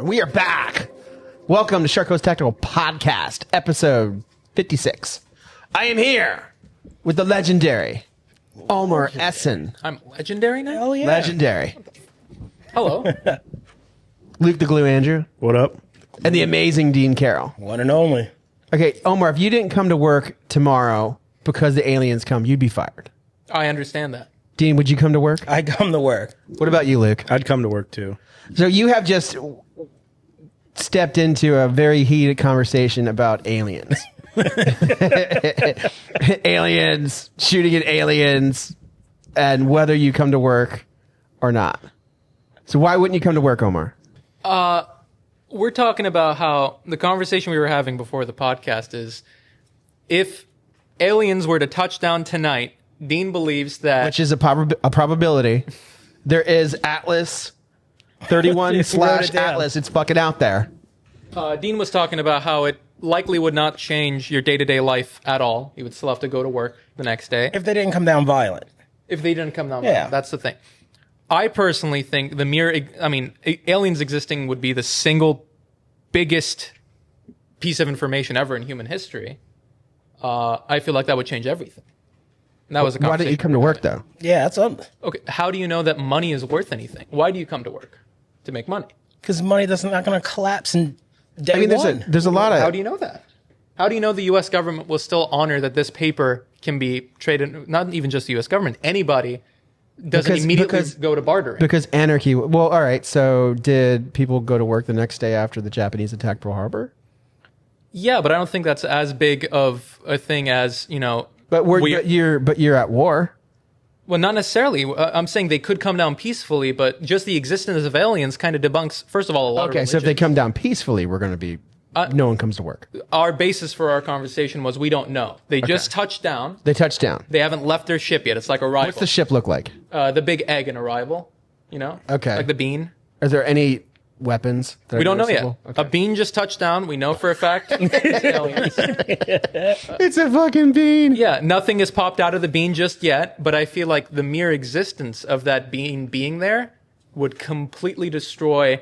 We are back. Welcome to Shark Coast Tactical Podcast, episode 56. I am here with the legendary Omer Essen. I'm legendary now? Hell yeah. Legendary. Hello. Luke the Glue Andrew. What up? And the amazing Dean Carroll. One and only. Okay, Omar, if you didn't come to work tomorrow because the aliens come, you'd be fired. I understand that. Dean, would you come to work? I come to work. What about you, Luke? I'd come to work too. So you have just stepped into a very heated conversation about aliens. Aliens, shooting at aliens, and whether you come to work or not. So why wouldn't you come to work, Omar? We're talking about how the conversation we were having before the podcast is if aliens were to touch down tonight, Dean believes that... Which is a probability. There is Atlas 31 slash Atlas. It's fucking out there. Dean was talking about how it likely would not change your day-to-day life at all. You would still have to go to work the next day. If they didn't come down violent. If they didn't come down. Yeah. That's the thing. I personally think aliens existing would be the single biggest piece of information ever in human history. I feel like that would change everything. And that was a conversation. Why don't you come to work, though? Yeah, that's up. Okay, how do you know that money is worth anything? Why do you come to work? To make money. Because money not going to collapse in day I mean, one. there's a lot of... How do you know that? How do you know the U.S. government will still honor that this paper can be traded? Not even just the U.S. government. Anybody doesn't immediately go to bartering. Because anarchy... Well, all right, so did people go to work the next day after the Japanese attacked Pearl Harbor? Yeah, but I don't think that's as big of a thing as, But you're at war. Well, not necessarily. I'm saying they could come down peacefully, but just the existence of aliens kind of debunks, first of all, a lot of religions. So if they come down peacefully, we're going to be... no one comes to work. Our basis for our conversation was we don't know. They just touched down. They touched down. They haven't left their ship yet. It's like Arrival. What's the ship look like? The big egg in Arrival, Okay. Like the bean. Are there any weapons? We don't know yet. Okay. A bean just touched down. We know for a fact. It's aliens. It's a fucking bean. Yeah, nothing has popped out of the bean just yet, but I feel like the mere existence of that bean being there would completely destroy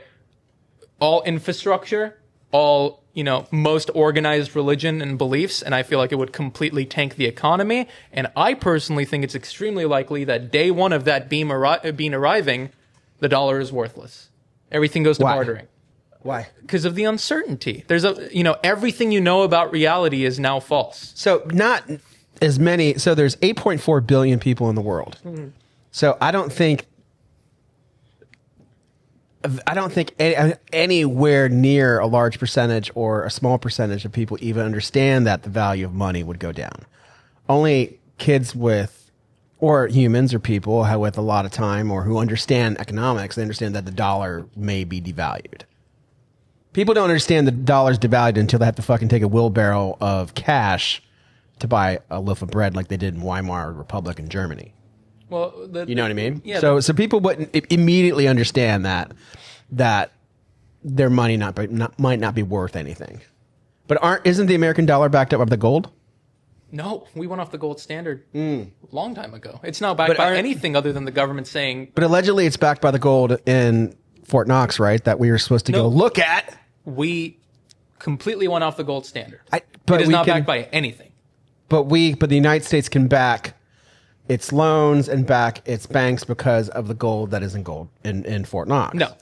all infrastructure, all, most organized religion and beliefs, and I feel like it would completely tank the economy. And I personally think it's extremely likely that day one of that bean arriving, the dollar is worthless. Everything goes to bartering. Why? Because of the uncertainty. There's everything you know about reality is now false. So not as many. So there's 8.4 billion people in the world. Mm-hmm. So I don't think anywhere near a large percentage or a small percentage of people even understand that the value of money would go down. Only kids or humans or people with a lot of time or who understand economics, they understand that the dollar may be devalued. People don't understand the dollar's devalued until they have to fucking take a wheelbarrow of cash to buy a loaf of bread like they did in Weimar Republic in Germany. Well, you know what I mean? Yeah. So people wouldn't immediately understand that their money might not be worth anything. But isn't the American dollar backed up by the gold? No, we went off the gold standard a long time ago. It's not backed by anything other than the government saying... But allegedly it's backed by the gold in Fort Knox, right? That we were supposed to go look at. We completely went off the gold standard. But it is not backed by anything. But the United States can back its loans and back its banks because of the gold that is in gold in Fort Knox. No.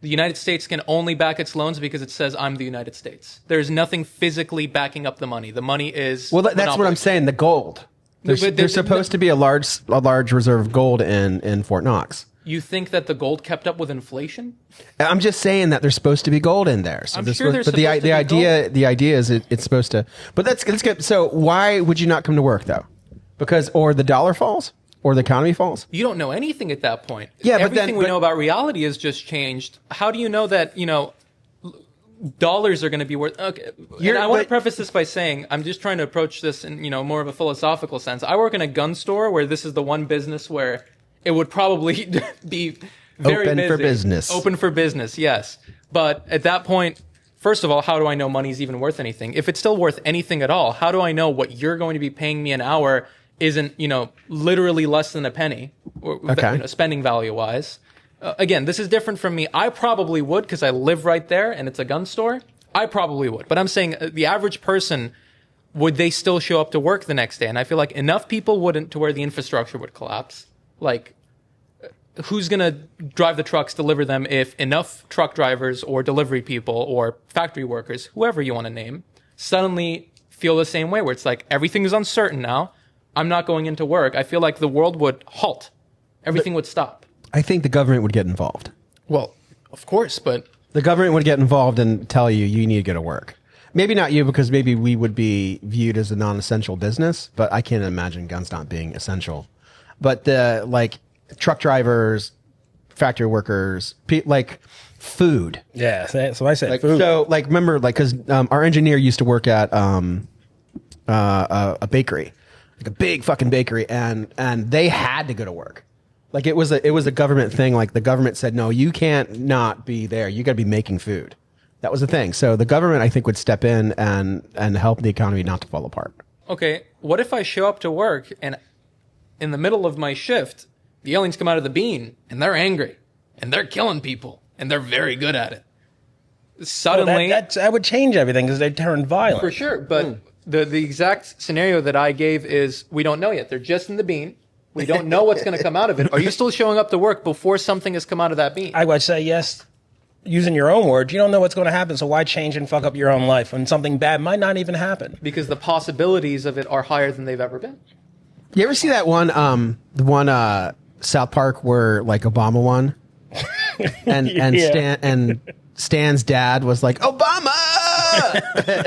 The United States can only back its loans because it says, I'm the United States. There's nothing physically backing up the money. The money is... Well, that's what I'm saying, the gold. There's supposed to be a large reserve of gold in Fort Knox. You think that the gold kept up with inflation? I'm just saying that there's supposed to be gold in there. So I'm sure there's but supposed to be gold. The idea is it's supposed to... But let's get... So why would you not come to work, though? Or the dollar falls? Or the economy falls? You don't know anything at that point. Yeah, Everything we know about reality has just changed. How do you know that, dollars are going to be worth... Okay. And I want to preface this by saying, I'm just trying to approach this in, more of a philosophical sense. I work in a gun store where this is the one business where it would probably be very open busy. for business. Open for business, yes. But at that point, first of all, how do I know money's even worth anything? If it's still worth anything at all, how do I know what you're going to be paying me an hour isn't, literally less than a penny, or, spending value wise? Again, this is different from me. I probably would because I live right there and it's a gun store. I probably would. But I'm saying the average person, would they still show up to work the next day? And I feel like enough people wouldn't to where the infrastructure would collapse. Like, who's going to drive the trucks, deliver them if enough truck drivers or delivery people or factory workers, whoever you want to name, suddenly feel the same way where it's like everything is uncertain now. I'm not going into work. I feel like the world would halt. Everything would stop. I think the government would get involved. Well, of course, but The government would get involved and tell you need to go to work. Maybe not you, because maybe we would be viewed as a non-essential business, but I can't imagine guns not being essential. But the truck drivers, factory workers, like food. Yeah, so I said food. So remember, because our engineer used to work at a bakery, like a big fucking bakery, and they had to go to work. Like it was a government thing. Like the government said, no, you can't not be there. You got to be making food. That was the thing. So the government, I think, would step in and help the economy not to fall apart. okay, what if I show up to work and in the middle of my shift, the aliens come out of the bean and they're angry and they're killing people and they're very good at it. Suddenly, that would change everything because they turn violent. for sure, but the exact scenario that I gave is we don't know yet. They're just in the bean. We don't know what's going to come out of it. Are you still showing up to work before something has come out of that bean? I would say yes. Using your own words, you don't know what's going to happen, so why change and fuck up your own life when something bad might not even happen? Because the possibilities of it are higher than they've ever been. You ever see that one, South Park where Obama won, and Yeah. Stan's dad was like Obama,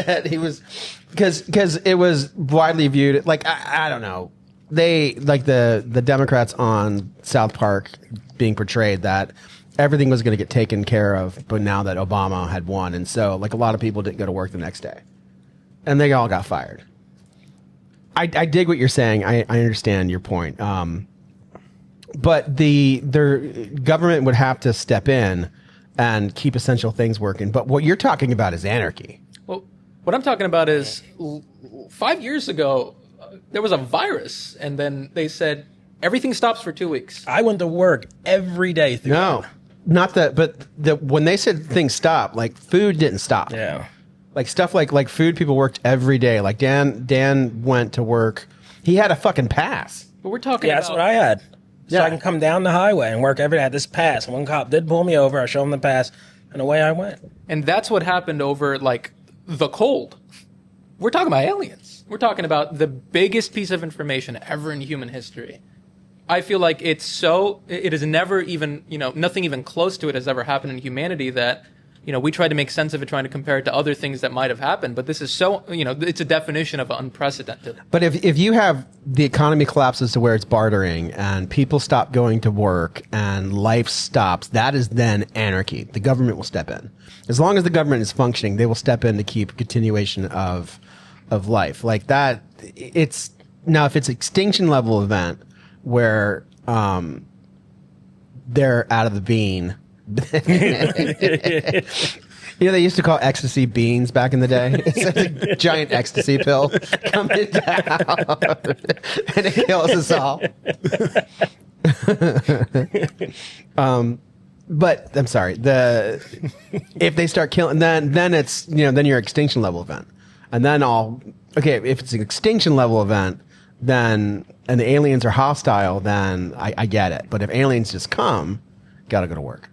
and he was because it was widely viewed I don't know, they the Democrats on South Park being portrayed that everything was going to get taken care of, but now that Obama had won, and so a lot of people didn't go to work the next day, and they all got fired. I dig what you're saying. I understand your point. But their government would have to step in and keep essential things working. But what you're talking about is anarchy. Well, what I'm talking about is 5 years ago, there was a virus, and then they said everything stops for 2 weeks. I went to work every day. No, not that. But when they said things stop, food didn't stop. Yeah. Stuff like food, people worked every day. Dan went to work. He had a fucking pass. But we're talking Yeah, about... that's what I had. So Yeah. I can come down the highway and work every day. I had this pass. And one cop did pull me over. I showed him the pass, and away I went. And that's what happened over, the cold. We're talking about aliens. We're talking about the biggest piece of information ever in human history. I feel like it has never even, nothing even close to it has ever happened in humanity that, we try to make sense of it, trying to compare it to other things that might have happened. But this is so, it's a definition of unprecedented. But if you have the economy collapses to where it's bartering and people stop going to work and life stops, that is then anarchy. The government will step in. As long as the government is functioning, they will step in to keep continuation of life. Like that, it's now if it's extinction level event where they're out of the bean. They used to call ecstasy beans back in the day. It's a giant ecstasy pill coming down, and it kills us all. But I'm sorry. If they start killing, then it's then your extinction level event, and then if it's an extinction level event, then and the aliens are hostile, then I get it. But if aliens just come, gotta go to work.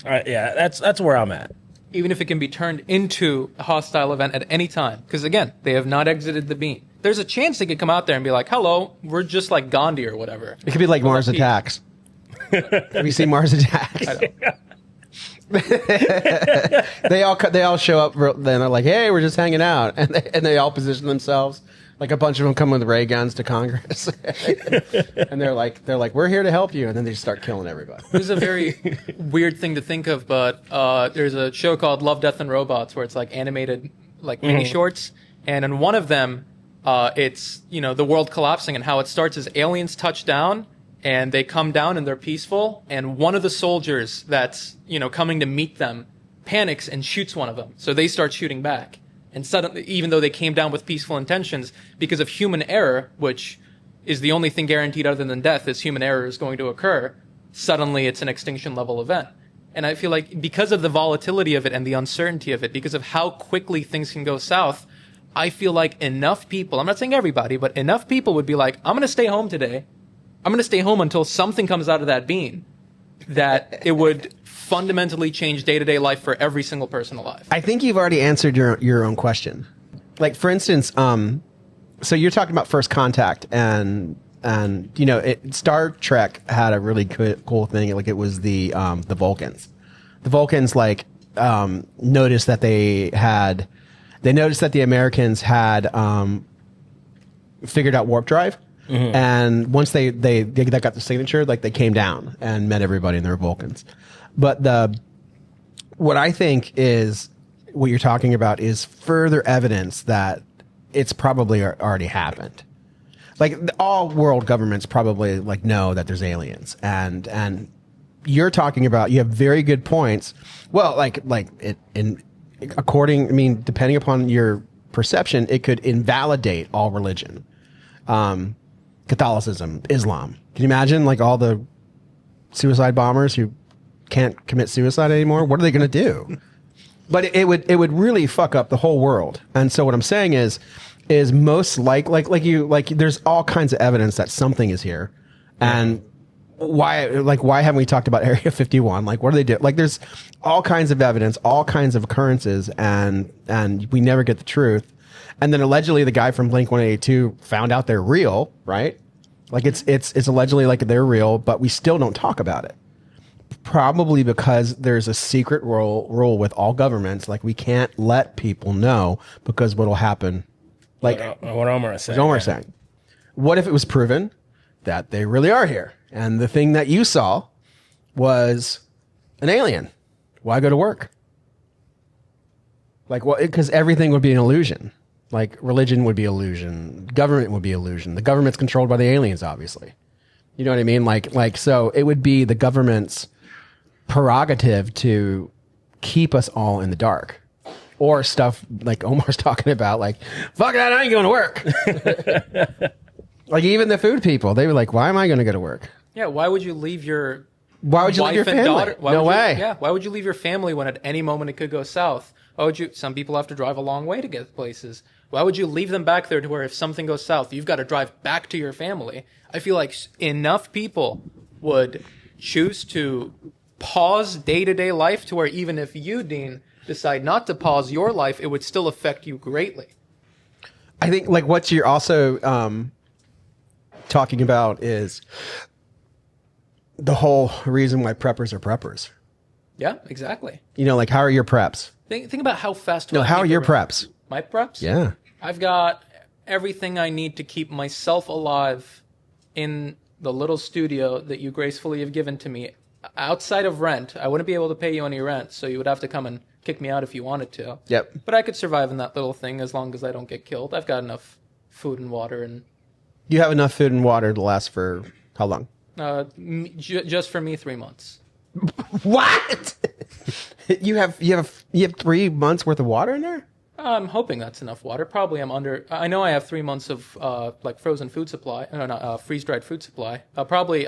Yeah, that's where I'm at. Even if it can be turned into a hostile event at any time. Because, again, they have not exited the bean. There's a chance they could come out there and be like, hello, we're just like Gandhi or whatever. It could be like Mars Attacks. Have you seen Mars Attacks? They all show up, then they're like, hey, we're just hanging out. And they all position themselves. Like a bunch of them come with ray guns to Congress. And they're like, we're here to help you. And then they just start killing everybody. This is a very weird thing to think of, but there's a show called Love, Death, and Robots where it's animated mini shorts. And in one of them, it's, the world collapsing, and how it starts is aliens touch down and they come down and they're peaceful. And one of the soldiers that's, coming to meet them panics and shoots one of them. So they start shooting back. And suddenly, even though they came down with peaceful intentions, because of human error, which is the only thing guaranteed other than death is human error is going to occur, suddenly it's an extinction level event. And I feel like because of the volatility of it and the uncertainty of it, because of how quickly things can go south, I feel like enough people, I'm not saying everybody, but enough people would be like, I'm going to stay home today. I'm going to stay home until something comes out of that bean, that it would fundamentally change day-to-day life for every single person alive. I think you've already answered your own question. Like, for instance, so you're talking about First Contact, and Star Trek had a really cool thing. Like, it was the Vulcans. The Vulcans noticed that they noticed that the Americans had figured out warp drive, and once they got the signature, like, they came down and met everybody, and they were Vulcans. But what I think is what you're talking about is further evidence that it's probably already happened. Like, all world governments probably know that there's aliens, and you're talking about, you have very good points. Well, depending upon your perception, it could invalidate all religion. Catholicism, Islam. Can you imagine all the suicide bombers who can't commit suicide anymore? What are they going to do? But it would really fuck up the whole world. And so what I'm saying is most there's all kinds of evidence that something is here. And why haven't we talked about Area 51? What do they do? There's all kinds of evidence, all kinds of occurrences, and we never get the truth. And then allegedly the guy from Blink-182 found out they're real, right? It's allegedly they're real, but we still don't talk about it. Probably because there's a secret rule with all governments. We can't let people know, because what'll happen, what Omer is saying. What Omer is saying. What if it was proven that they really are here, and the thing that you saw was an alien? Why go to work? Because everything would be an illusion. Religion would be illusion. Government would be illusion. The government's controlled by the aliens, obviously. You know what I mean? So it would be the government's prerogative to keep us all in the dark, or stuff like Omar's talking about, fuck that, I ain't going to work. Even the food people, they were like, why am I going to go to work? Yeah, why would you leave your wife and family? Daughter? No way. Why would you leave your family when at any moment it could go south? Some people have to drive a long way to get places. Why would you leave them back there to where if something goes south, you've got to drive back to your family? I feel like enough people would choose to pause day-to-day life to where even if you, Dean, decide not to pause your life, it would still affect you greatly. I think what you're also talking about is the whole reason why preppers are preppers. Yeah, exactly. How are your preps? Think about how fast... No, how are your preps? My preps? Yeah. I've got everything I need to keep myself alive in the little studio that you gracefully have given to me. Outside of rent, I wouldn't be able to pay you any rent, so you would have to come and kick me out if you wanted to. Yep. But I could survive in that little thing as long as I don't get killed. I've got enough food and water. And you have enough food and water to last for how long? Just for me, 3 months. What? You have 3 months worth of water in there? I'm hoping that's enough water. Probably I'm under. I know I have 3 months of frozen food supply. No, freeze-dried food supply. I probably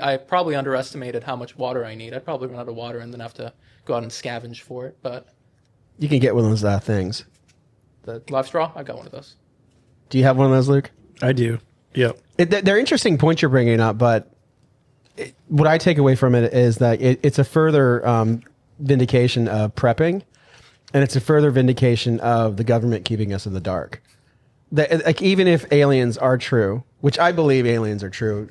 underestimated how much water I need. I'd probably run out of water and then have to go out and scavenge for it. But you can get one of those things. The live straw. I got one of those. Do you have one of those, Luke? I do. Yep. They're interesting points you're bringing up, but what I take away from it is that it's a further vindication of prepping. And it's a further vindication of the government keeping us in the dark. Even if aliens are true, which I believe aliens are true,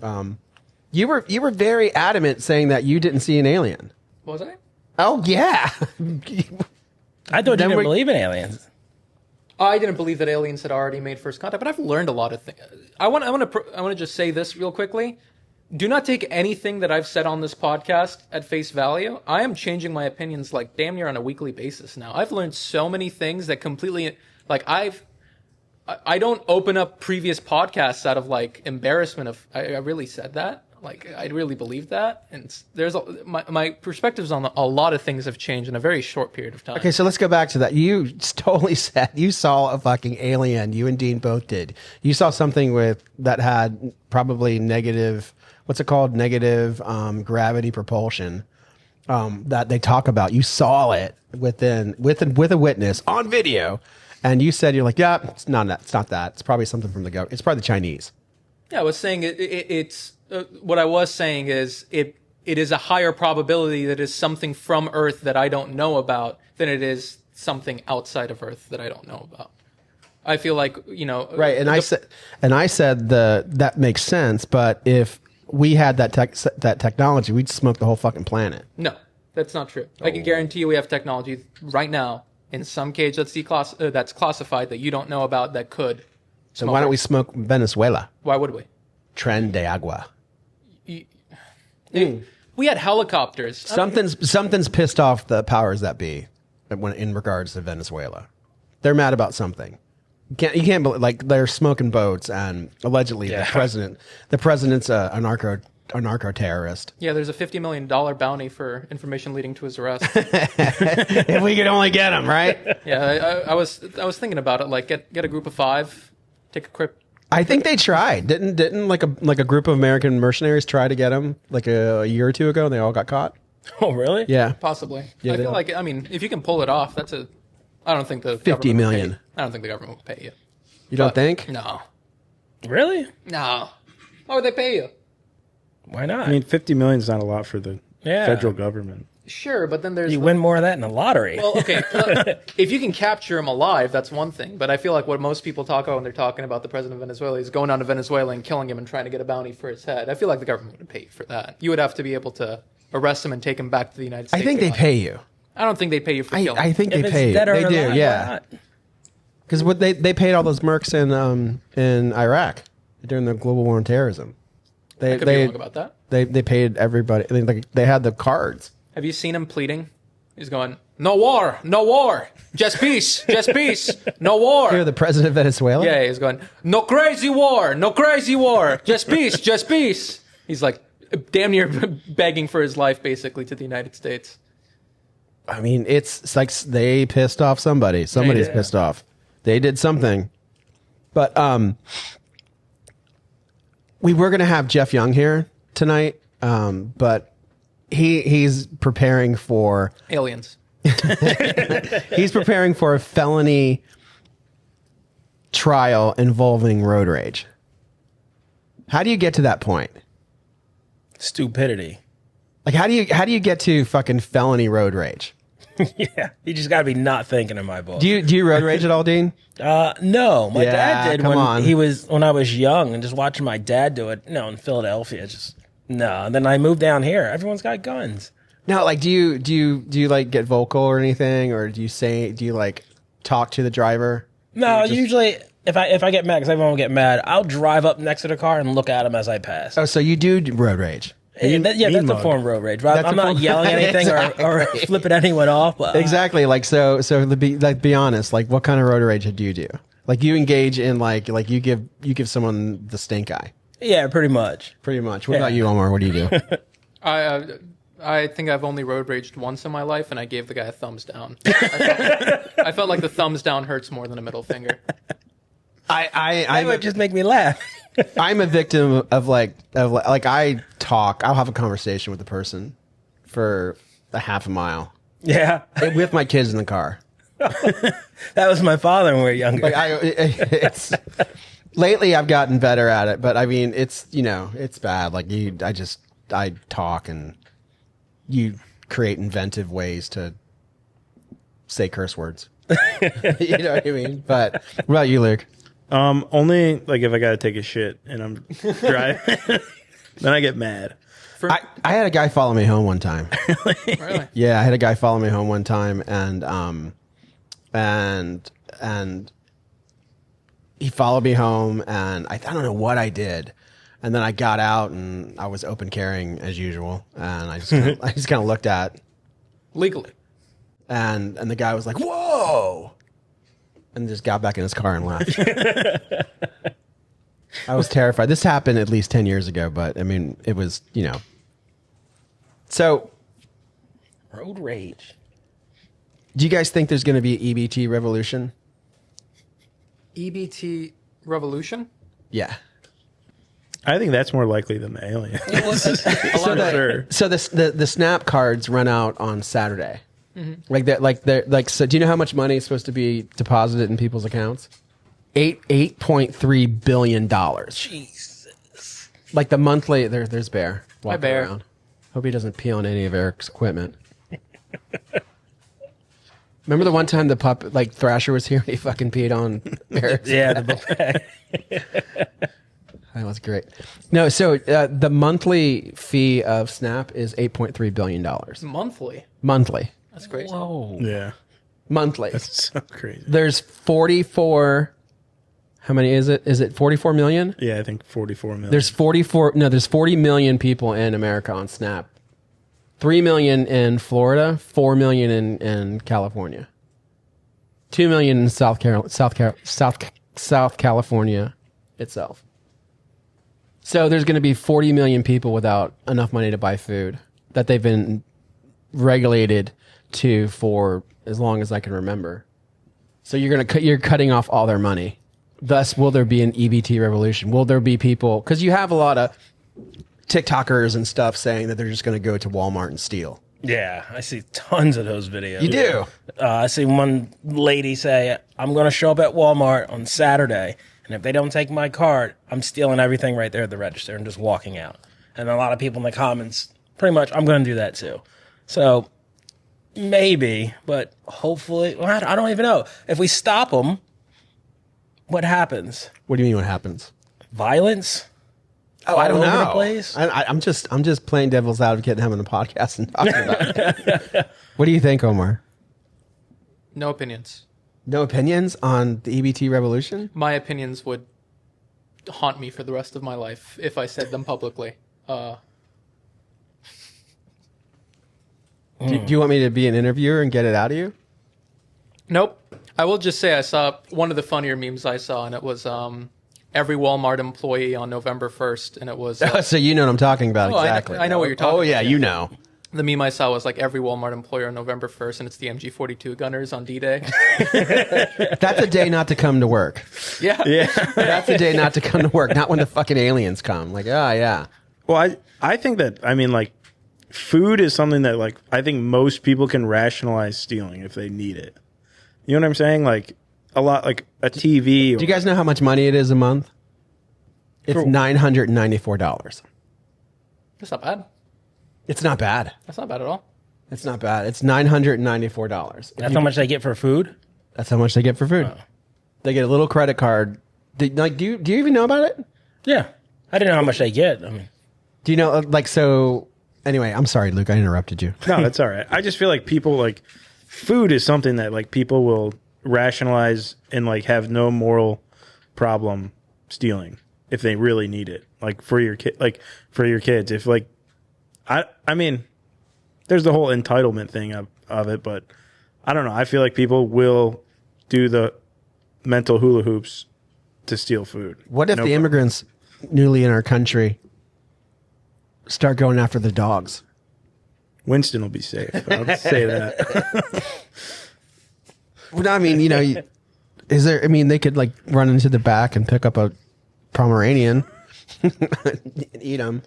you were very adamant saying that you didn't see an alien. Was I? Oh yeah. I thought you didn't believe in aliens. I didn't believe that aliens had already made first contact, but I've learned a lot of things. I want to just say this real quickly. Do not take anything that I've said on this podcast at face value. I am changing my opinions damn near on a weekly basis now. I've learned so many things that completely I don't open up previous podcasts out of embarrassment of I really said that. I really believe that, and my perspectives on a lot of things have changed in a very short period of time. Okay, so let's go back to that. You totally said you saw a fucking alien. You and Dean both did. You saw something that had probably negative what's it called? Negative gravity propulsion. That they talk about. You saw it with a witness on video, and you said you're like, yeah, it's not that. It's not that. It's probably something from the government. It's probably the Chinese. Yeah, I was saying it's what I was saying is it is a higher probability that it's something from Earth that I don't know about than it is something outside of Earth that I don't know about. I feel like, Right, and I said that makes sense, but if we had that technology, we'd smoke the whole fucking planet. No, that's not true. I can guarantee you we have technology right now in some cage that's classified that you don't know about that could. So why don't we smoke Venezuela? Why would we? Tren de agua. We had helicopters. Something's pissed off the powers that be when in regards to Venezuela. They're mad about something. You can't believe, like, they're smoking boats, and allegedly the president's a narco terrorist. Yeah, there's a $50 million bounty for information leading to his arrest. If we could only get him, right? Yeah, I was thinking about it. Like, get a group of 5, take a quick. I think they tried. Didn't like a group of American mercenaries try to get him like a year or two ago, and they all got caught? Oh, really? Yeah, Possibly. Yeah, I feel like, if you can pull it off, I don't think the 50 million. I don't think the government will pay you. You don't think? No. Really? No. Why would they pay you? Why not? I mean, 50 million is not a lot for the federal government. Sure, but then there's you win more of that in the lottery. Well, okay. If you can capture him alive, that's one thing. But I feel like what most people talk about when they're talking about the president of Venezuela is going down to Venezuela and killing him and trying to get a bounty for his head. I feel like the government would pay you for that. You would have to be able to arrest him and take him back to the United States. I think they pay you. I don't think they pay you for killing. I think if they it's pay you. dead or They do, alive, why yeah. not? Because what they paid all those mercs in Iraq during the global war on terrorism. I could be wrong about that. They paid everybody. I mean, they had the cards. Have you seen him pleading? He's going, no war, just peace, no war. You're the president of Venezuela? Yeah, he's going, no crazy war, just peace. He's like damn near begging for his life, basically, to the United States. I mean, it's like they pissed off somebody. Somebody's pissed off. They did something. But we were going to have Jeff Young here tonight, but he's preparing for Aliens. he's preparing for a felony trial involving road rage. How do you get to that point? Stupidity. Like, how do you get to fucking felony road rage? Yeah, you just got to be not thinking in my book. Do you road rage at all, Dean? No, my dad did come on. when I was young, and just watching my dad do it. In Philadelphia, just no. And then I moved down here. Everyone's got guns. No, like, do you like get vocal or anything, or do you like talk to the driver? No, usually if I get mad, because everyone will get mad, I'll drive up next to the car and look at them as I pass. Oh, so you do road rage? That's a form of road rage. Right? I'm not yelling anything or flipping anyone off. But, Exactly. Like, so be honest. Like, what kind of road rage do you do? Like, you engage in like you give someone the stink eye. Yeah, pretty much. Pretty much. What about you, Omer? What do you do? I think I've only road raged once in my life, and I gave the guy a thumbs down. I felt like the thumbs down hurts more than a middle finger. That would just make me laugh. I'm a victim of I talk. I'll have a conversation with the person for a half a mile. Yeah, with my kids in the car. That was my father when we were younger. It's lately I've gotten better at it, but I mean it's bad. Like I talk and you create inventive ways to say curse words. You know what I mean? But what about you, Luke? Only like if I gotta take a shit and I'm driving, then I get mad. I had a guy follow me home one time. Really? Yeah, I had a guy follow me home one time, and he followed me home, and I don't know what I did, and then I got out and I was open carrying as usual, and I just kind of looked at Legally. and the guy was like, "Whoa!" and just got back in his car and left. I was terrified. This happened at least 10 years ago, but I mean, it was, So, Road rage. do you guys think there's going to be an EBT revolution? EBT revolution? Yeah. I think that's more likely than the alien. So the SNAP cards run out on Saturday. Like that. So do you know how much money is supposed to be deposited in people's accounts? $8.3 billion. Jesus. Like the monthly. There's Bear walking Bear. around. Hope he doesn't pee on any of Eric's equipment. Remember the one time the pup, like Thrasher was here and he fucking peed on Eric's? Yeah, the book bag. That was great. No, so the monthly fee of Snap is $8.3 billion. Monthly. Monthly. That's crazy. Whoa. Yeah. Monthly. That's so crazy. There's 44. How many is it? Is it 44 million? Yeah, I think 44 million. There's 44. No, there's 40 million people in America on Snap. 3 million in Florida, 4 million in California, 2 million in South California itself. So there's going to be 40 million people without enough money to buy food that they've been regulated to for as long as I can remember. So you're cutting off all their money. Thus, will there be an EBT revolution? Will there be people? Because you have a lot of TikTokers and stuff saying that they're just going to go to Walmart and steal. Yeah, I see tons of those videos. You do? I see one lady say, I'm going to show up at Walmart on Saturday, and if they don't take my card, I'm stealing everything right there at the register and just walking out. And a lot of people in the comments, pretty much, I'm going to do that too. So maybe, but hopefully, well, I don't even know. If we stop them, what happens? What do you mean what happens? Violence? Oh, I don't All over know. the place? I'm just playing devil's advocate and having a podcast and talking about it. What do you think, Omar? No opinions. No opinions on the EBT revolution? My opinions would haunt me for the rest of my life if I said them publicly. Do you want me to be an interviewer and get it out of you? Nope. I will just say I saw one of the funnier memes I saw, and it was every Walmart employee on November 1st, and it was... So you know what I'm talking about, exactly. I know what you're talking about. Oh, yeah, you know. The meme I saw was like every Walmart employer on November 1st, and it's the MG-42 gunners on D-Day. That's a day not to come to work. Yeah. That's a day not to come to work, not when the fucking aliens come. Like, oh, yeah. Well, I think that, I mean, like, food is something that, like, I think most people can rationalize stealing if they need it. You know what I'm saying? Like, a lot, like a TV. Do you guys know how much money it is a month? It's $994. That's not bad. It's not bad. That's not bad at all. It's not bad. It's $994. That's how much they get for food? That's how much they get for food. Oh. They get a little credit card. Do you even know about it? Yeah. I didn't know how much they get. I mean, Do you know, so, anyway, I'm sorry, Luke, I interrupted you. No, that's all right. I just feel like people, like, food is something that, like, people will rationalize and, like, have no moral problem stealing if they really need it. Like, for your kids. If, like, I mean, there's the whole entitlement thing of it, but I don't know. I feel like people will do the mental hula hoops to steal food. What if the immigrants newly in our country start going after the dogs? Winston will be safe. I'll say that. Well, I mean, they could, like, run into the back and pick up a Pomeranian and eat them.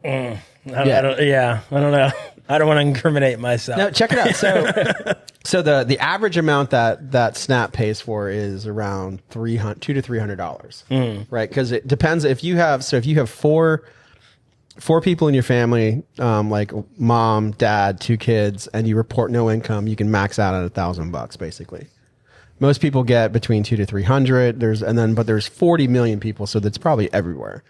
I don't know. I don't want to incriminate myself. No, check it out. So the average amount that Snap pays for is around $200 to $300, right? Because it depends if you have four people in your family, like mom, dad, 2 kids, and you report no income, you can max out at $1,000 basically. Most people get between 200 to 300. But there's 40 million people, so that's probably everywhere.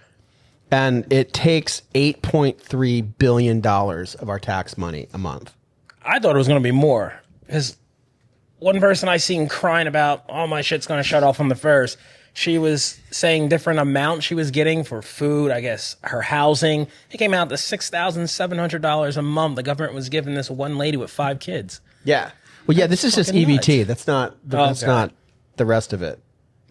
And it takes $8.3 billion of our tax money a month. I thought it was going to be more. Because one person I seen crying about, oh, my shit's going to shut off on the 1st. She was saying different amounts she was getting for food, I guess, her housing. It came out to $6,700 a month. The government was giving this one lady with 5 kids. Yeah. Well, yeah, this is just EBT. That's not the rest of it.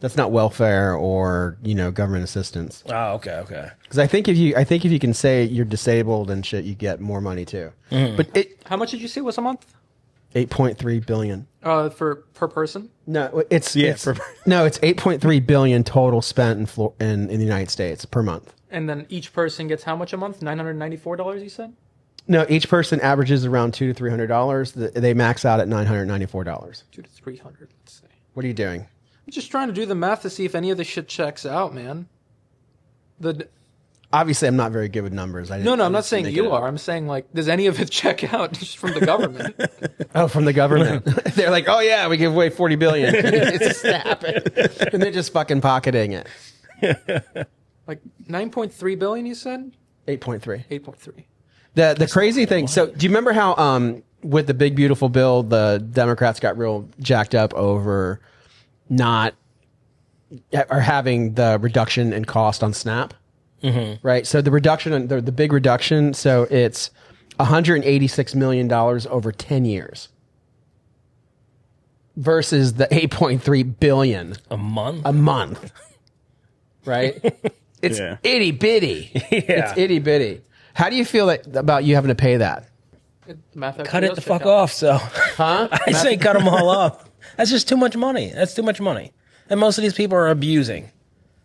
That's not welfare or, government assistance. Oh, okay. Because I think if you can say you're disabled and shit, you get more money too. But How much did you say was a month? $8.3 billion. Per person? No, it's 8.3 billion total spent in the United States per month. And then each person gets how much a month? $994, you said? No, each person averages around $200 to $300. They max out at $994. $200 to $300, let's say. What are you doing? I'm just trying to do the math to see if any of this shit checks out, man. Obviously, I'm not very good with numbers. No, I'm not saying you are. I'm saying, like, does any of it check out just from the government? Oh, from the government. They're like, oh, yeah, we give away $40 billion. It's snap it. And they're just fucking pocketing it. Like 9.3 billion, you said? 8.3. 8.3. The crazy thing. So, do you remember how with the big beautiful bill, the Democrats got real jacked up over not or having the reduction in cost on SNAP? Mm-hmm. Right. So the reduction, the big reduction. So it's $186 million over 10 years versus the 8.3 billion A month. a month. Right. It's itty bitty. Yeah. It's itty bitty. How do you feel about you having to pay that? Math Cut it the fuck off. So, Huh? I say cut them all off. That's just too much money. That's too much money. And most of these people are abusing.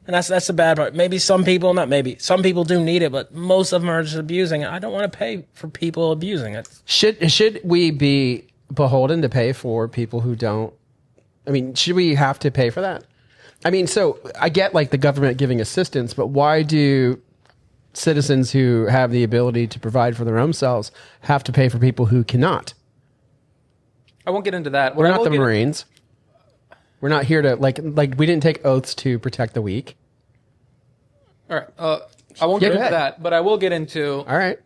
And that's the bad part. Maybe some people, not maybe, some people do need it, but most of them are just abusing. I don't want to pay for people abusing it. Should we be beholden to pay for people who don't? I mean, should we have to pay for that? I mean, so I get like the government giving assistance, but why do citizens who have the ability to provide for their own selves have to pay for people who cannot? I won't get into that. We're not the Marines. We're not here to like we didn't take oaths to protect the weak. All right. I won't get into that, but I will get into. All right.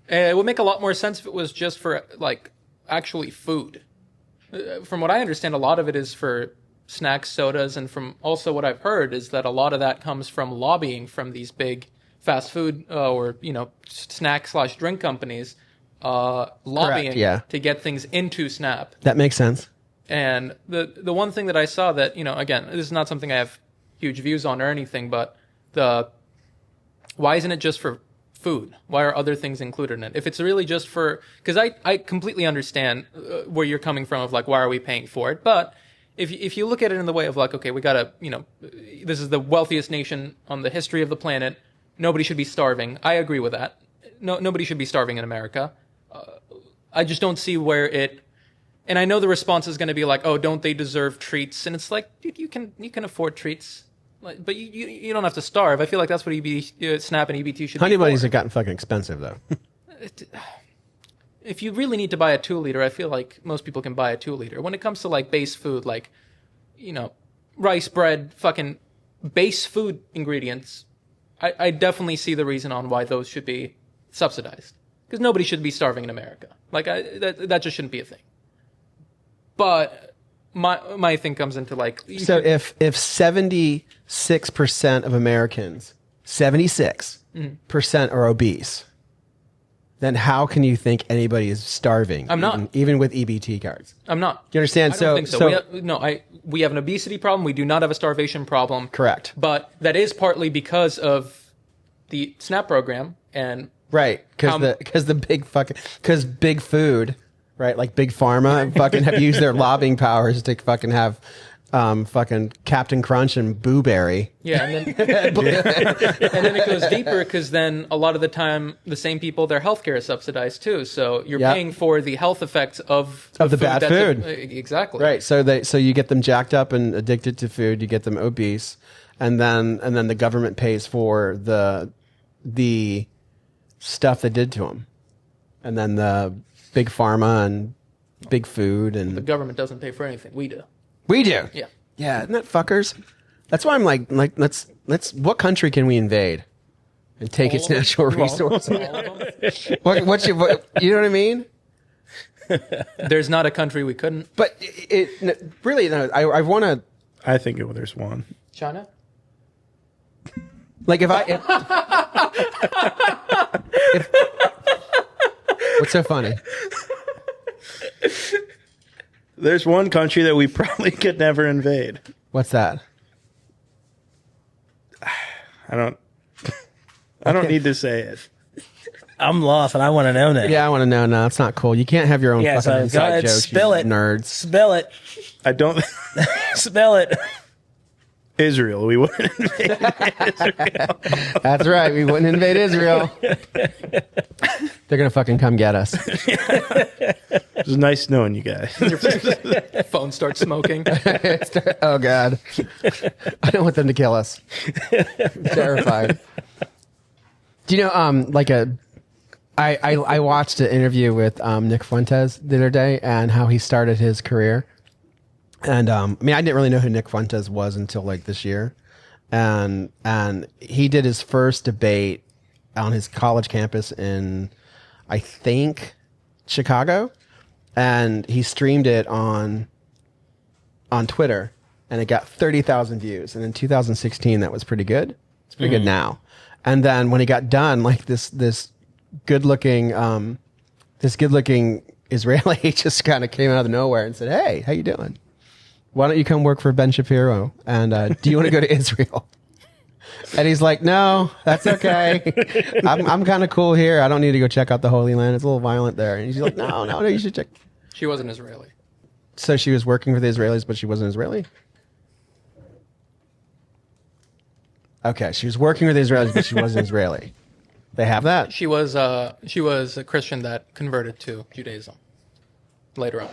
It would make a lot more sense if it was just for like actually food. From what I understand, a lot of it is for snacks, sodas, and from also what I've heard is that a lot of that comes from lobbying from these big fast food or snack/drink companies lobbying Correct, to get things into SNAP. That makes sense. And the one thing that I saw that, again, this is not something I have huge views on or anything, but why isn't it just for food? Why are other things included in it? If it's really just for, because I completely understand where you're coming from of like, why are we paying for it? But if you look at it in the way of like, okay, we gotta, this is the wealthiest nation on the history of the planet. Nobody should be starving. I agree with that. No, nobody should be starving in America. I just don't see where it. And I know the response is going to be like, "Oh, don't they deserve treats?" And it's like, dude, you can afford treats, but you don't have to starve. I feel like that's what SNAP and EBT should. Honey be bunnies for. have gotten fucking expensive though. If you really need to buy a 2-liter, I feel like most people can buy a 2-liter. When it comes to like base food, like rice, bread, fucking base food ingredients, I definitely see the reason on why those should be subsidized. Because nobody should be starving in America. Like that just shouldn't be a thing. But my thing comes into like. So if 76% of Americans, 76% are obese, then how can you think anybody is starving? I'm not. Even with EBT cards. I'm not. Do you understand? I don't think so. We have an obesity problem. We do not have a starvation problem. Correct. But that is partly because of the SNAP program and. Right, because big food, right? Like big pharma, fucking have used their lobbying powers to fucking have, fucking Captain Crunch and Boo Berry. Yeah, and then it goes deeper because then a lot of the time the same people, their healthcare is subsidized too. So you're paying for the health effects of the bad food. Exactly. Right. So you get them jacked up and addicted to food. You get them obese, and then the government pays for the stuff they did to them, and then the big pharma and big food and the government doesn't pay for anything. We do. Yeah, isn't that fuckers? That's why I'm like let's what country can we invade and take its natural resources? You know what I mean? There's not a country we couldn't. But really, no, I want to. I think there's one. China. Like if what's so funny? There's one country that we probably could never invade. What's that? I don't need to say it. I'm lost, and I want to know that. Yeah, I want to know. No, it's not cool. You can't have your own fucking go inside ahead, jokes. spill you it, nerds. Spill it. I don't. Spill it. Israel. We wouldn't invade Israel. That's right. We wouldn't invade Israel. They're going to fucking come get us. It was nice knowing you guys. Your phone starts smoking. Oh, God. I don't want them to kill us. I'm terrified. Do you know, I watched an interview with Nick Fuentes the other day and how he started his career. And I didn't really know who Nick Fuentes was until like this year. And he did his first debate on his college campus in, I think, Chicago. And he streamed it on Twitter, and it got 30,000 views. And in 2016, that was pretty good. It's pretty good now. And then when he got done, like this good looking Israeli just kind of came out of nowhere and said, "Hey, how you doing? Why don't you come work for Ben Shapiro? And do you want to go to Israel?" And he's like, "No, that's okay. I'm kind of cool here. I don't need to go check out the Holy Land. It's a little violent there." And he's like, No, you should check. She wasn't Israeli. So she was working for the Israelis, but she wasn't Israeli? Okay, she was working with the Israelis, but she wasn't Israeli. They have that? She was a Christian that converted to Judaism later on.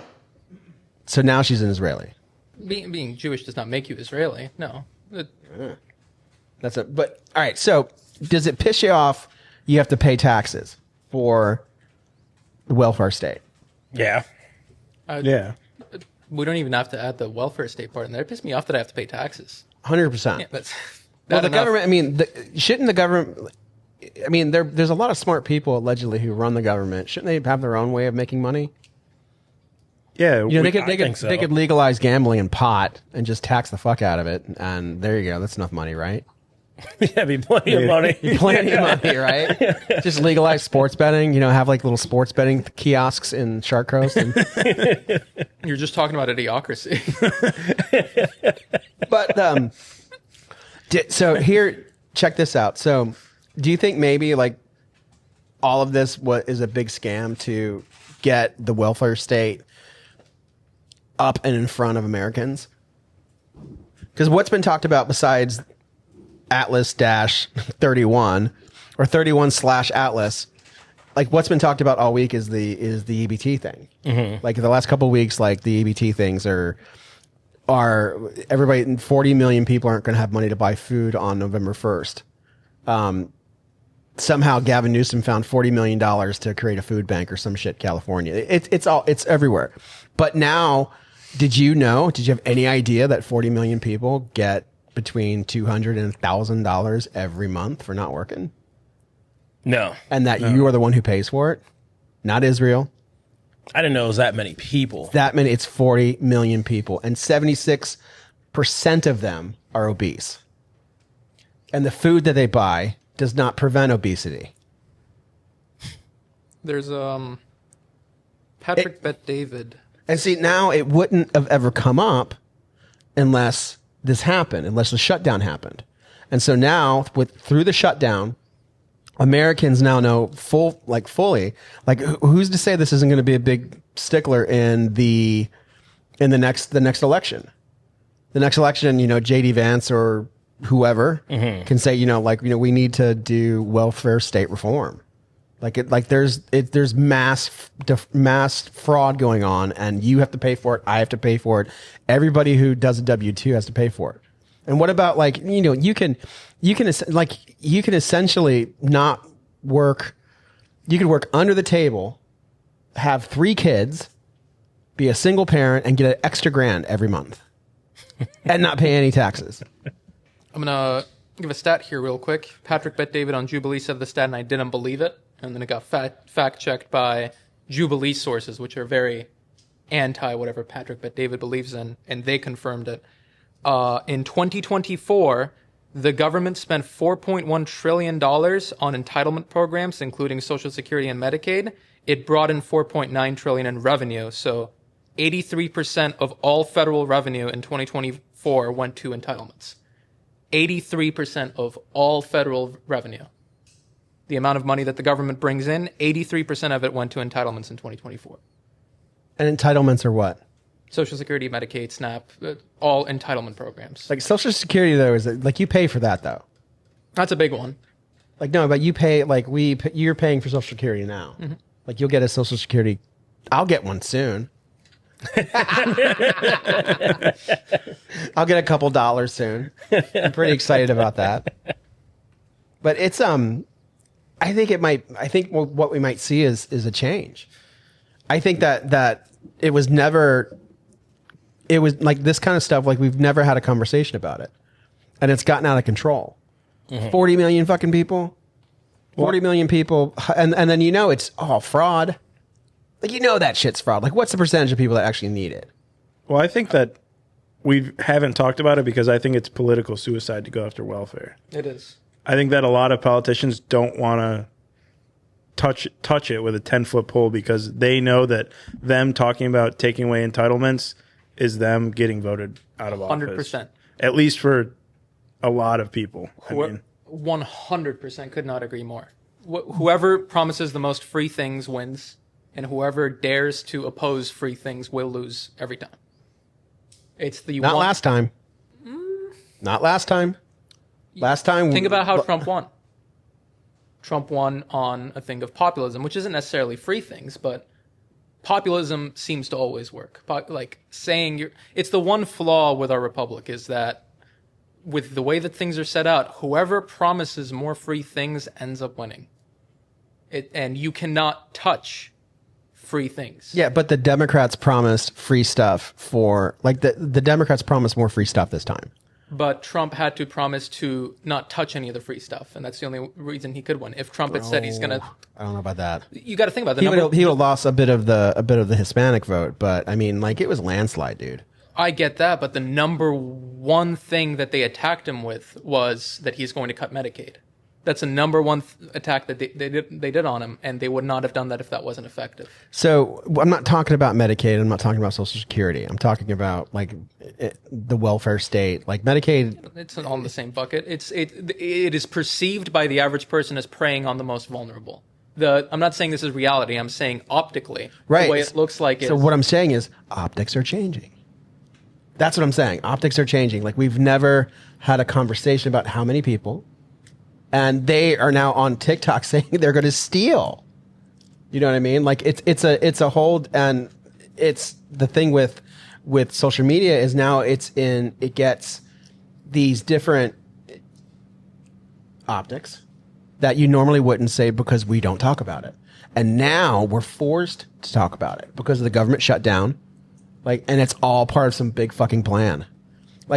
So now she's an Israeli. Being Jewish does not make you Israeli. No. That's it. But all right, so does it piss you off you have to pay taxes for the welfare state? Yeah. Yeah. We don't even have to add the welfare state part in there. It pissed me off that I have to pay taxes. 100%. Yeah, that's Well, the enough. government, shouldn't the government, there's a lot of smart people allegedly who run the government. Shouldn't they have their own way of making money? Yeah. They think so. could legalize gambling and pot and just tax the fuck out of it. And there you go. That's enough money, right? Yeah, be plenty of money. Plenty of money, right? Just legalize sports betting, have like little sports betting kiosks in Shark Coast. And, You're just talking about idiocracy. but, so here, check this out. So do you think maybe like all of this is a big scam to get the welfare state up and in front of Americans? Because what's been talked about besides Atlas-31 or 31/Atlas, like what's been talked about all week is the EBT thing. Mm-hmm. Like the last couple of weeks, like the EBT things are everybody, 40 million people aren't going to have money to buy food on November 1st. Somehow Gavin Newsom found $40 million to create a food bank or some shit, California. It's everywhere. But now, did you have any idea that 40 million people get between $200 and $1,000 every month for not working? No. And that you are the one who pays for it? Not Israel. I didn't know it was that many people. That many. It's 40 million people. And 76% of them are obese. And the food that they buy does not prevent obesity. There's Patrick Bet-David. And see, now it wouldn't have ever come up unless this happened, unless the shutdown happened. And so now, through the shutdown, Americans now know fully, like who's to say this isn't going to be a big stickler in the next election? The next election, JD Vance or whoever can say, we need to do welfare state reform. There's mass fraud going on, and you have to pay for it. I have to pay for it. Everybody who does a W-2 has to pay for it. And what about you can essentially not work. You could work under the table, have 3 kids, be a single parent, and get an extra $1,000 every month, and not pay any taxes. I'm gonna give a stat here real quick. Patrick Bet-David on Jubilee said the stat, and I didn't believe it. And then it got fact-checked by Jubilee sources, which are very anti whatever Patrick Bet-David believes in, and they confirmed it. In 2024, the government spent $4.1 trillion on entitlement programs, including Social Security and Medicaid. It brought in $4.9 trillion in revenue. So 83% of all federal revenue in 2024 went to entitlements. 83% of all federal revenue. The amount of money that the government brings in, 83% of it went to entitlements in 2024. And entitlements are what? Social Security, Medicaid, SNAP, all entitlement programs. Like Social Security though is like you pay for that though. That's a big one. Like no, but you pay like you're paying for Social Security now. Mm-hmm. Like you'll get a Social Security. I'll get one soon. I'll get a couple dollars soon. I'm pretty excited about that. But it's I think what we might see is a change. I think that it was like this kind of stuff, like we've never had a conversation about it. And it's gotten out of control. 40 million fucking people. 40 million people. And then it's all fraud. Like that shit's fraud. Like what's the percentage of people that actually need it? Well, I think that we haven't talked about it because I think it's political suicide to go after welfare. It is. I think that a lot of politicians don't want to touch it with a 10-foot pole because they know that them talking about taking away entitlements is them getting voted out of office. 100%. At least for a lot of people. 100% could not agree more. Whoever promises the most free things wins, and whoever dares to oppose free things will lose every time. It's the Not last time. Not last time. Last time. Think about how Trump won. Trump won on a thing of populism, which isn't necessarily free things, but populism seems to always work. It's the one flaw with our republic is that with the way that things are set out, whoever promises more free things ends up winning. And you cannot touch free things. Yeah, but the Democrats promised free stuff the Democrats promised more free stuff this time. But Trump had to promise to not touch any of the free stuff, and that's the only reason he could win. If Trump had said he's going to, I don't know about that. You got to think about the He number. would have lost a bit of the Hispanic vote, but I mean, like it was landslide, dude. I get that, but the number one thing that they attacked him with was that he's going to cut Medicaid. That's the number one attack that they did on him, and they would not have done that if that wasn't effective. So I'm not talking about Medicaid. I'm not talking about Social Security. I'm talking about the welfare state, like Medicaid. It's all in the same bucket. It is perceived by the average person as preying on the most vulnerable. I'm not saying this is reality. I'm saying optically, right. The way it looks like. So what I'm saying is optics are changing. That's what I'm saying. Optics are changing. Like we've never had a conversation about how many people. And they are now on TikTok saying they're going to steal. You know what I mean? Like it's a hold, and it's the thing with social media is now it gets these different optics that you normally wouldn't say because we don't talk about it. And now we're forced to talk about it because of the government shutdown. And it's all part of some big fucking plan.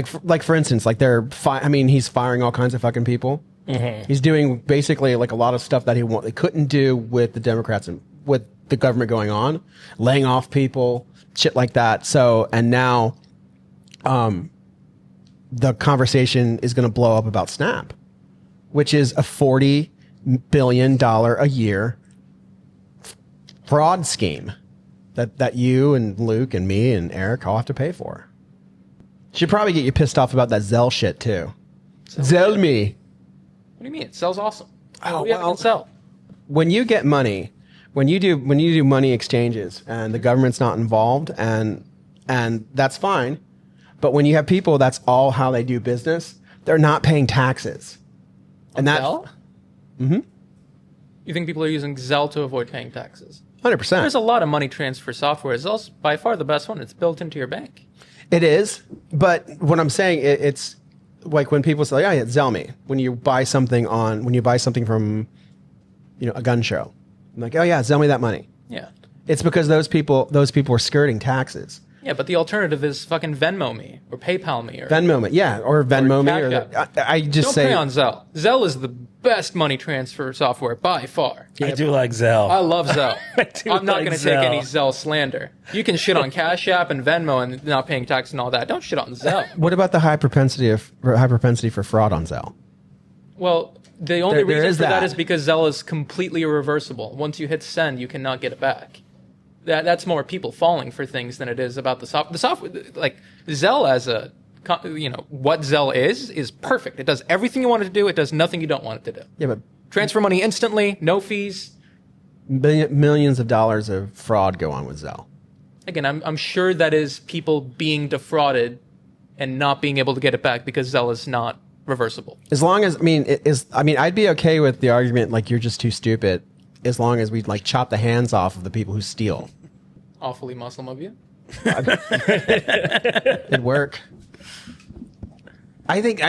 For instance, he's firing all kinds of fucking people. Mm-hmm. He's doing basically like a lot of stuff that they couldn't do with the Democrats and with the government going on, laying off people, shit like that. So, and now, the conversation is going to blow up about SNAP, which is a $40 billion a year fraud scheme that you and Luke and me and Eric all have to pay for. Should probably get you pissed off about that Zelle shit too. Zelle me. What do you mean? It sells awesome. Oh, we haven't sell. When you get money, when you do money exchanges and the government's not involved and that's fine, but when you have people, that's all how they do business. They're not paying taxes. And Zelle? Mm-hmm. You think people are using Zelle to avoid paying taxes? 100%. There's a lot of money transfer software. Zelle's by far the best one. It's built into your bank. It is, but what I'm saying, it's like when people say, "Yeah, Zelle me," when you buy something from, a gun show, I'm like, "Oh yeah, Zelle me that money." Yeah, it's because those people are skirting taxes. Yeah, but the alternative is fucking Venmo me or PayPal me or Venmo me, yeah, or Venmo me. I just don't say pay on Zelle. Zelle is the best money transfer software by far. I do like Zelle. I love Zelle. I'm not like going to take Zelle. any Zelle slander. You can shit on Cash App and Venmo and not paying tax and all that. Don't shit on Zelle. What about the high propensity for fraud on Zelle? Well, the only there reason is for that that is because Zelle is completely irreversible. Once you hit send, you cannot get it back. That's more people falling for things than it is about the software. The software, like Zelle as what Zelle is perfect. It does everything you want it to do. It does nothing you don't want it to do. Yeah, but transfer money instantly, no fees. Millions of dollars of fraud go on with Zelle. Again, I'm sure that is people being defrauded and not being able to get it back because Zelle is not reversible. As long as, I'd be okay with the argument like you're just too stupid, as long as we like chop the hands off of the people who steal. Awfully Muslim of you. It'd work. I think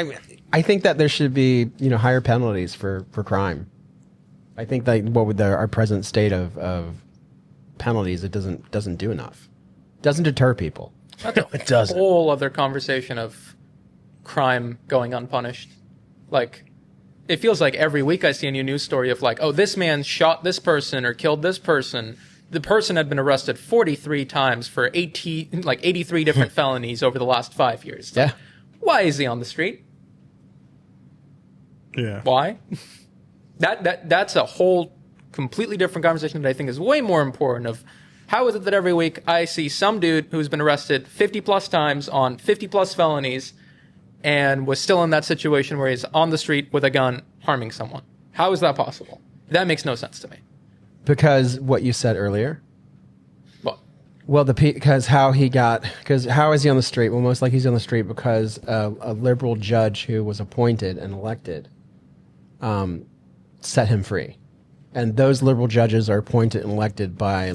that there should be higher penalties for crime. I think that with our present state of penalties, it doesn't do enough. It doesn't deter people. It doesn't. Whole other conversation of crime going unpunished. Like, it feels like every week I see a new news story of like, oh, this man shot this person or killed this person. The person had been arrested 43 times for 83 different felonies over the last 5 years. Yeah. Why is he on the street? Yeah. Why? That's a whole completely different conversation that I think is way more important of how is it that every week I see some dude who's been arrested 50 plus times on 50 plus felonies and was still in that situation where he's on the street with a gun harming someone. How is that possible? That makes no sense to me. Because what you said earlier. What? Well, because how is he on the street? Well, most likely he's on the street because a liberal judge who was appointed and elected set him free. And those liberal judges are appointed and elected by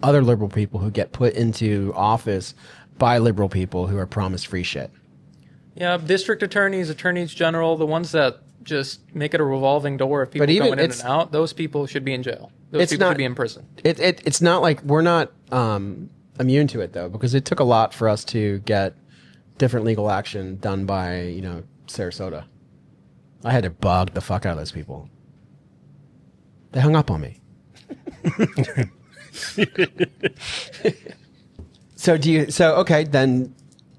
other liberal people who get put into office by liberal people who are promised free shit. Yeah, district attorneys, attorneys general, the ones that just make it a revolving door of people going in and out, those people should be in jail. Those people should be in prison. It's not like we're not immune to it, though, because it took a lot for us to get different legal action done by, Sarasota. I had to bug the fuck out of those people. They hung up on me. Okay, then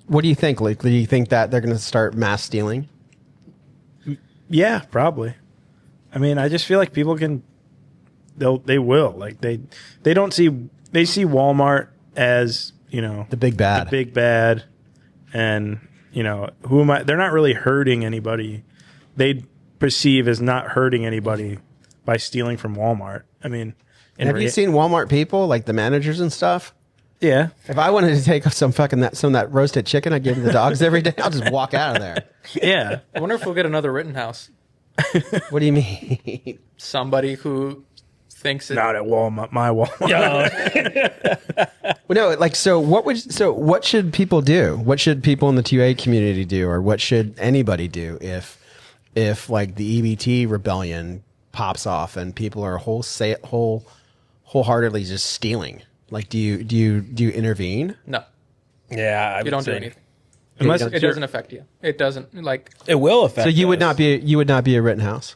what do you think, Luke? Do you think that they're going to start mass stealing? Yeah, probably. I mean, I just feel like people they will. Like they see Walmart as, The big bad. The big bad. And, who am I? They're not really hurting anybody. They perceive as not hurting anybody by stealing from Walmart. I mean, have you seen Walmart people, like the managers and stuff? Yeah. If I wanted to take some of that roasted chicken I give to the dogs every day, I'll just walk out of there. Yeah. I wonder if we'll get another Rittenhouse. What do you mean? Somebody who thinks it. Not at Walmart, my Walmart. Well, no, what should people do? What should people in the 2A community do, or what should anybody do if like the EBT rebellion pops off and people are wholeheartedly just stealing? Like, do you intervene? No, Yeah, you don't do anything. Unless It doesn't affect you. It doesn't It will affect. So you would us. not be a Rittenhouse,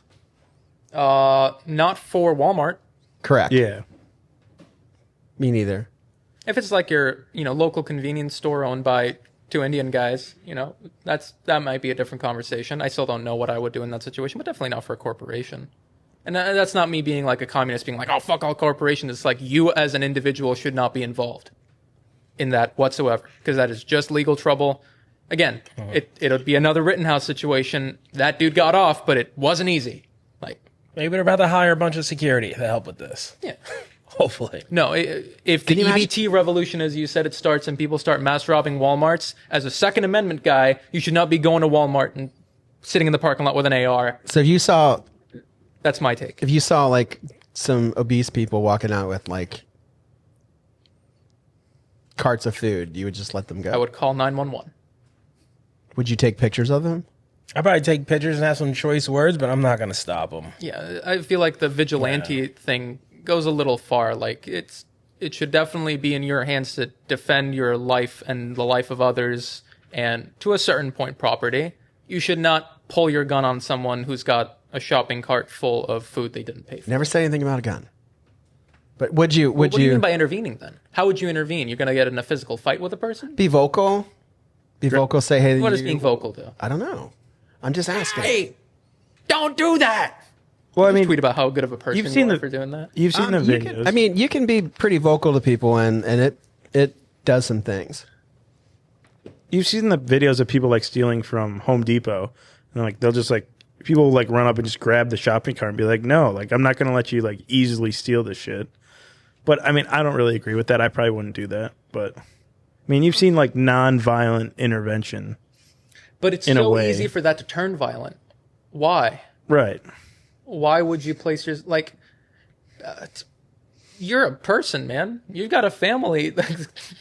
not for Walmart. correct? Yeah. Me neither. If it's like your local convenience store owned by two Indian guys, that might be a different conversation. I still don't know what I would do in that situation, but definitely not for a corporation. And that's not me being like a communist, being like, oh, fuck all corporations. It's like you as an individual should not be involved in that whatsoever, because that is just legal trouble. Again, it'll be another Rittenhouse situation. That dude got off, but it wasn't easy. Like, Maybe they're about to hire a bunch of security to help with this. yeah. Hopefully. No, if the EBT revolution, as you said, it starts and people start mass robbing Walmarts, as a Second Amendment guy, you should not be going to Walmart and sitting in the parking lot with an AR. So That's my take. if you saw like some obese people walking out with like carts of food, you would just let them go. I would call 911. Would you take pictures of them? I'd probably take pictures and have some choice words, but I'm not going to stop them. Yeah, I feel like the vigilante thing goes a little far. Like, it should definitely be in your hands to defend your life and the life of others, and to a certain point, property. You should not pull your gun on someone who's got a shopping cart full of food they didn't pay for. Never said anything about a gun. But would you What do you mean by intervening then? How would you intervene? You're going to get in a physical fight with a person? be vocal? Be vocal. Say, hey. What does being vocal do? I don't know. I'm just asking. Hey, don't do that. Well, I mean, Tweet about how good of a person you've seen you are for doing that. You've seen the You videos. can, you can be pretty vocal to people, and it does some things. You've seen the videos of people like stealing from Home Depot, and like they'll just like people will, like run up and just grab the shopping cart and be like, "No, like I'm not going to let you like easily steal this shit." But I mean, I don't really agree with that. I probably wouldn't do that. but I mean, you've seen like non-violent intervention. But it's in a so way. easy for that to turn violent. Why? Right. Why would you place your you're a person, man. You've got a family.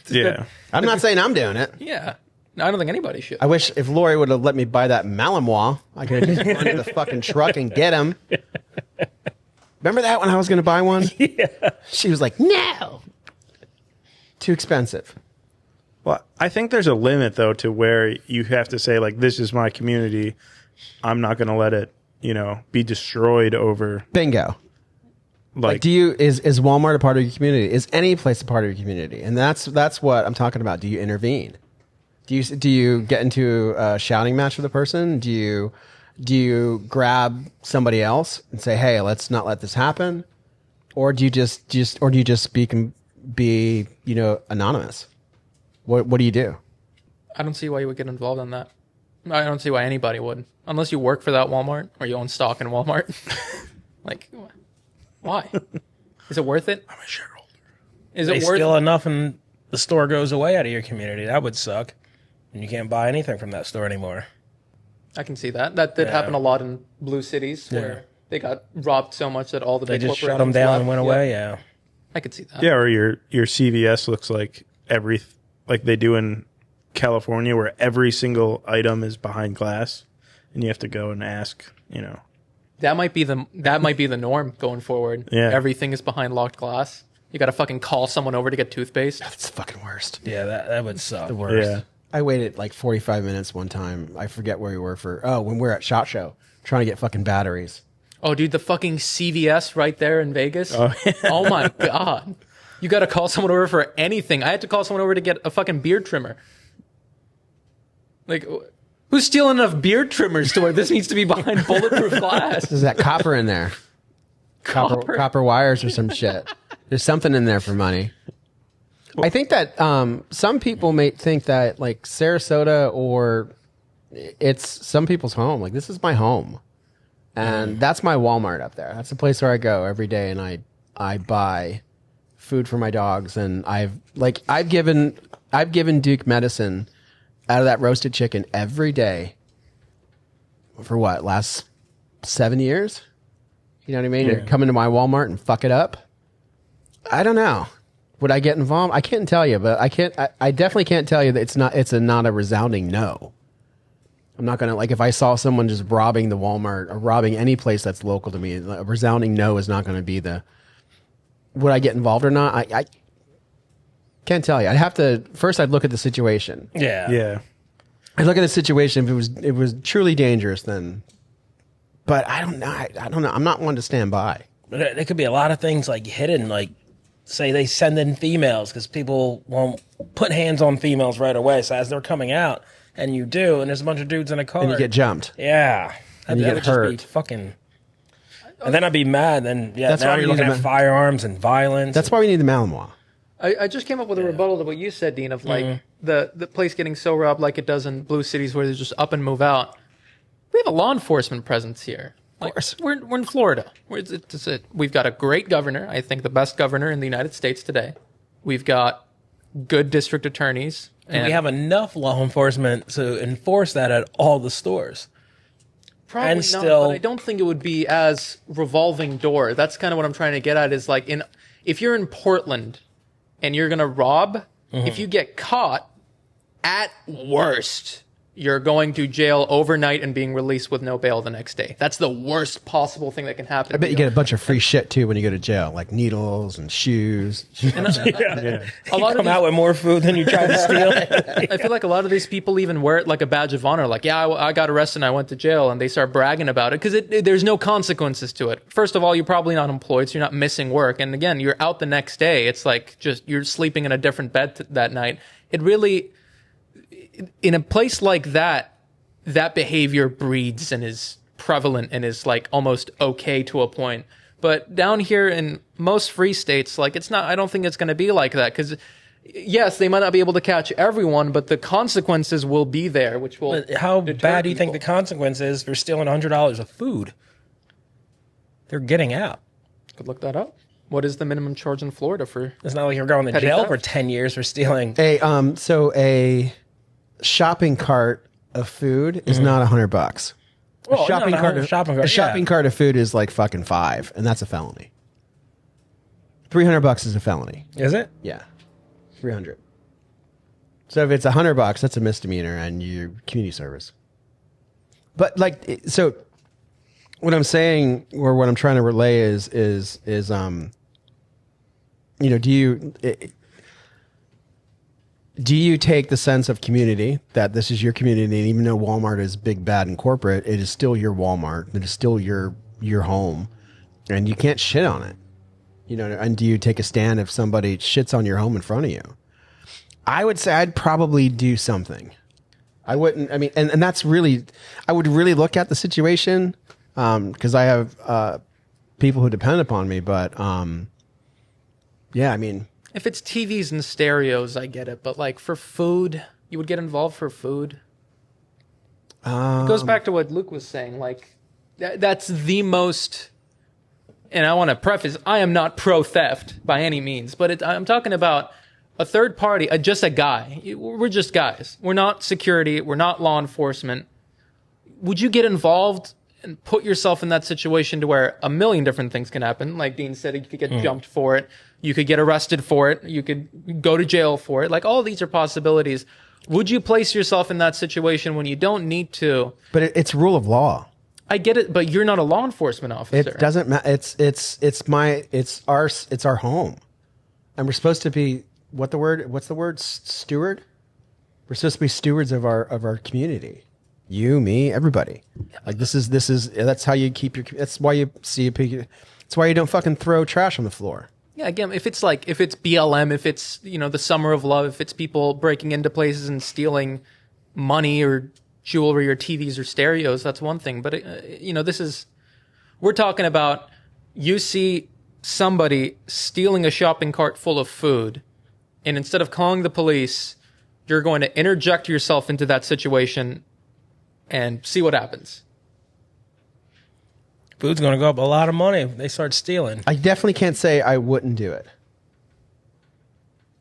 Yeah. I'm not saying I'm doing it. Yeah. I don't think anybody should. I wish if Lori would have let me buy that Malinois, I could have just gone to the fucking truck and get him. Remember that when I was going to buy one? Yeah. She was like, no. Too expensive. Well, I think there's a limit though to where you have to say like, this is my community. I'm not going to let it, be destroyed over. Bingo. Like, is Walmart a part of your community? Is any place a part of your community? And that's what I'm talking about. Do you intervene? Do you get into a shouting match with a person? Do you grab somebody else and say, "Hey, let's not let this happen," or do you just speak and be anonymous? What do you do? I don't see why you would get involved in that. I don't see why anybody would, unless you work for that Walmart or you own stock in Walmart. Like, why? Is it worth it? I'm a shareholder. Is They it worth steal enough and the store goes away out of your community. That would suck. And you can't buy anything from that store anymore. I can see that. That did happen a lot in blue cities where they got robbed so much that all the They big just shut them corporations down left. and went away, yeah. I could see that. Yeah, or your CVS looks like like they do in California, where every single item is behind glass, and you have to go and ask. That might be the norm going forward. Yeah. Everything is behind locked glass. You got to fucking call someone over to get toothpaste. That's the fucking worst. Yeah, that would suck. The worst. Yeah. I waited like 45 minutes one time. I forget where we were when we were at SHOT Show trying to get fucking batteries. Oh, dude, the fucking CVS right there in Vegas. Oh, oh my God. You got to call someone over for anything. I had to call someone over to get a fucking beard trimmer. Like, who's stealing enough beard trimmers to where this needs to be behind bulletproof glass? There's that copper in there. Copper wires or some shit. There's something in there for money. I think that some people may think that like Sarasota or it's some people's home. Like, this is my home. And that's my Walmart up there. That's the place where I go every day and I buy food for my dogs. And I've given Duke medicine out of that roasted chicken every day for what, last 7 years? You know what I mean? Yeah. You're coming to my Walmart and fuck it up. I don't know. Would I get involved? I can't tell you, but I definitely can't tell you that it's not a resounding no. I'm not going to, like, if I saw someone just robbing the Walmart or robbing any place that's local to me, a resounding no is not going to be would I get involved or not? I can't tell you. I'd look at the situation. Yeah. Yeah. I'd look at the situation. If it was truly dangerous, then, but I don't know. I don't know. I'm not one to stand by. But there could be a lot of things like hidden, like say they send in females because people won't put hands on females right away. So as they're coming out, and you do, and there's a bunch of dudes in a car, And you get jumped. yeah, And you that get would just hurt. be fucking. And then I'd be mad. Then That's now why you're we need looking to at firearms and violence. That's why we need the Malinois. I just came up with a rebuttal to what you said, Dean, of like the place getting so robbed like it does in blue cities where there's just up and move out. We have a law enforcement presence here. Like, we're in Florida. We've got a great governor. I think the best governor in the United States today. We've got good district attorneys. And we have enough law enforcement to enforce that at all the stores. Probably and not, still- but I don't think it would be as revolving door. That's kind of what I'm trying to get at is like if you're in Portland and you're going to rob, if you get caught, at worst, you're going to jail overnight and being released with no bail the next day. That's the worst possible thing that can happen. I bet you get a bunch of free shit too when you go to jail, like needles and shoes. A lot of Come out with more food than you tried to steal. I feel like a lot of these people even wear it like a badge of honor. Like, yeah, I got arrested and I went to jail, and they start bragging about it because there's no consequences to it. First of all, you're probably not employed, so you're not missing work. And again, you're out the next day. It's like just you're sleeping in a different bed that night. It really, in a place like that behavior breeds and is prevalent and is like almost okay to a point. But down here in most free states, like it's not, I don't think it's going to be like that because yes, they might not be able to catch everyone, but the consequences will be there, which will. But how deter bad do you think the people. consequence is for stealing $100 of food? They're getting out. Could look that up. What is the minimum charge in Florida for? It's not like you're going to Petty jail theft? for 10 years for stealing. So a shopping cart of food is not $100. Well, A shopping cart. a shopping cart. A shopping cart of food is like fucking $5, and that's a felony. $300 is a felony. Is it? Yeah, 300. So if it's $100, that's a misdemeanor and you community service. But like, so what I'm saying, or what I'm trying to relay is you know, do you take the sense of community, that this is your community, and even though Walmart is big, bad, and corporate, it is still your Walmart. It is still your home, and you can't shit on it. You know, and do you take a stand if somebody shits on your home in front of you? I would say I'd probably do something. I wouldn't. I mean, and that's really, I would really look at the situation because I have people who depend upon me. But yeah, I mean, If it's TVs and stereos, I get it. But like for food, you would get involved for food. It goes back to what Luke was saying. Like that's the most. And I want to preface: I am not pro theft by any means, but I'm talking about a third party, just a guy. We're just guys. We're not security. We're not law enforcement. Would you get involved and put yourself in that situation to where a million different things can happen? Like Dean said, you could get jumped for it. You could get arrested for it. You could go to jail for it. Like all these are possibilities. Would you place yourself in that situation when you don't need to? but it's rule of law. I get it, but you're not a law enforcement officer. It doesn't matter. It's our home, and we're supposed to be what's the word? Steward. We're supposed to be stewards of our community. You, me, everybody. Like this is that's how you keep your. That's why you see. That's why you don't fucking throw trash on the floor. Yeah, again, if it's BLM, if it's, the Summer of Love, if it's people breaking into places and stealing money or jewelry or TVs or stereos, that's one thing. But, we're talking about you see somebody stealing a shopping cart full of food, and instead of calling the police, you're going to interject yourself into that situation and see what happens. Food's going to go up a lot of money if they start stealing. I definitely can't say I wouldn't do it.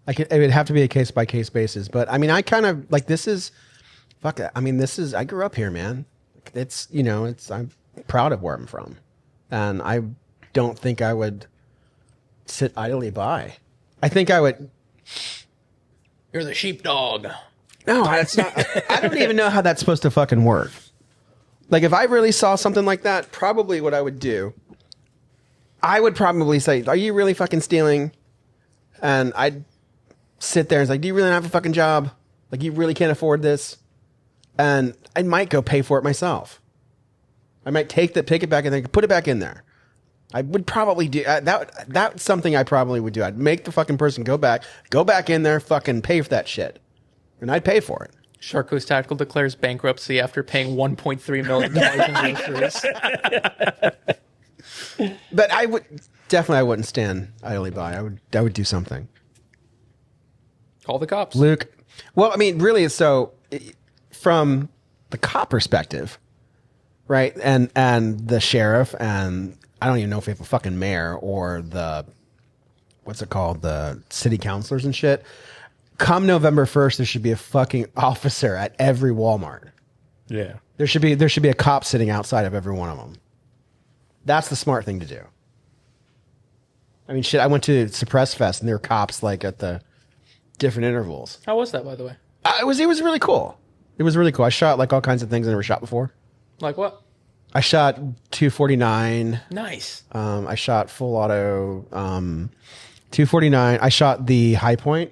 It would have to be a case by case basis. But I mean, I kind of like this is, fuck it. I mean, I grew up here, man. I'm proud of where I'm from, and I don't think I would sit idly by. I think I would. You're the sheepdog. No, that's not. I don't even know how that's supposed to fucking work. Like, if I really saw something like that, probably what I would do, I would probably say, are you really fucking stealing? And I'd sit there and say, do you really not have a fucking job? Like, you really can't afford this? And I might go pay for it myself. I might pick it back and then put it back in there. I would probably do that. That's something I probably would do. I'd make the fucking person go back in there, fucking pay for that shit. And I'd pay for it. Sharko's Tactical declares bankruptcy after paying $1.3 million in groceries. But I wouldn't stand idly by. I would do something. Call the cops. Luke. Well, I mean, really, so from the cop perspective, right? And the sheriff, and I don't even know if we have a fucking mayor or the city councilors and shit. Come November 1st, there should be a fucking officer at every Walmart. Yeah. There should be a cop sitting outside of every one of them. That's the smart thing to do. I mean, shit, I went to Suppress Fest and there were cops like at the different intervals. How was that, by the way? It was really cool. It was really cool. I shot like all kinds of things I never shot before. Like what? I shot 249. Nice. I shot full auto 249. I shot the high point.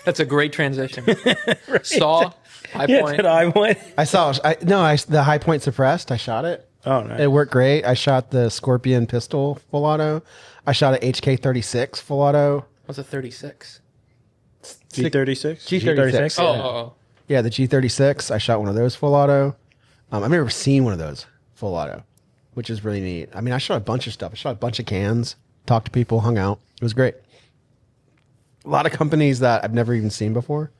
That's a great transition. Right. Saw, high point. The high point suppressed. I shot it. Oh, nice. It worked great. I shot the Scorpion pistol full auto. I shot an HK-36 full auto. What's a 36? G36? G36. Oh. Yeah, the G36. I shot one of those full auto. I've never seen one of those full auto, which is really neat. I mean, I shot a bunch of stuff. I shot a bunch of cans, talked to people, hung out. It was great. A lot of companies that I've never even seen before.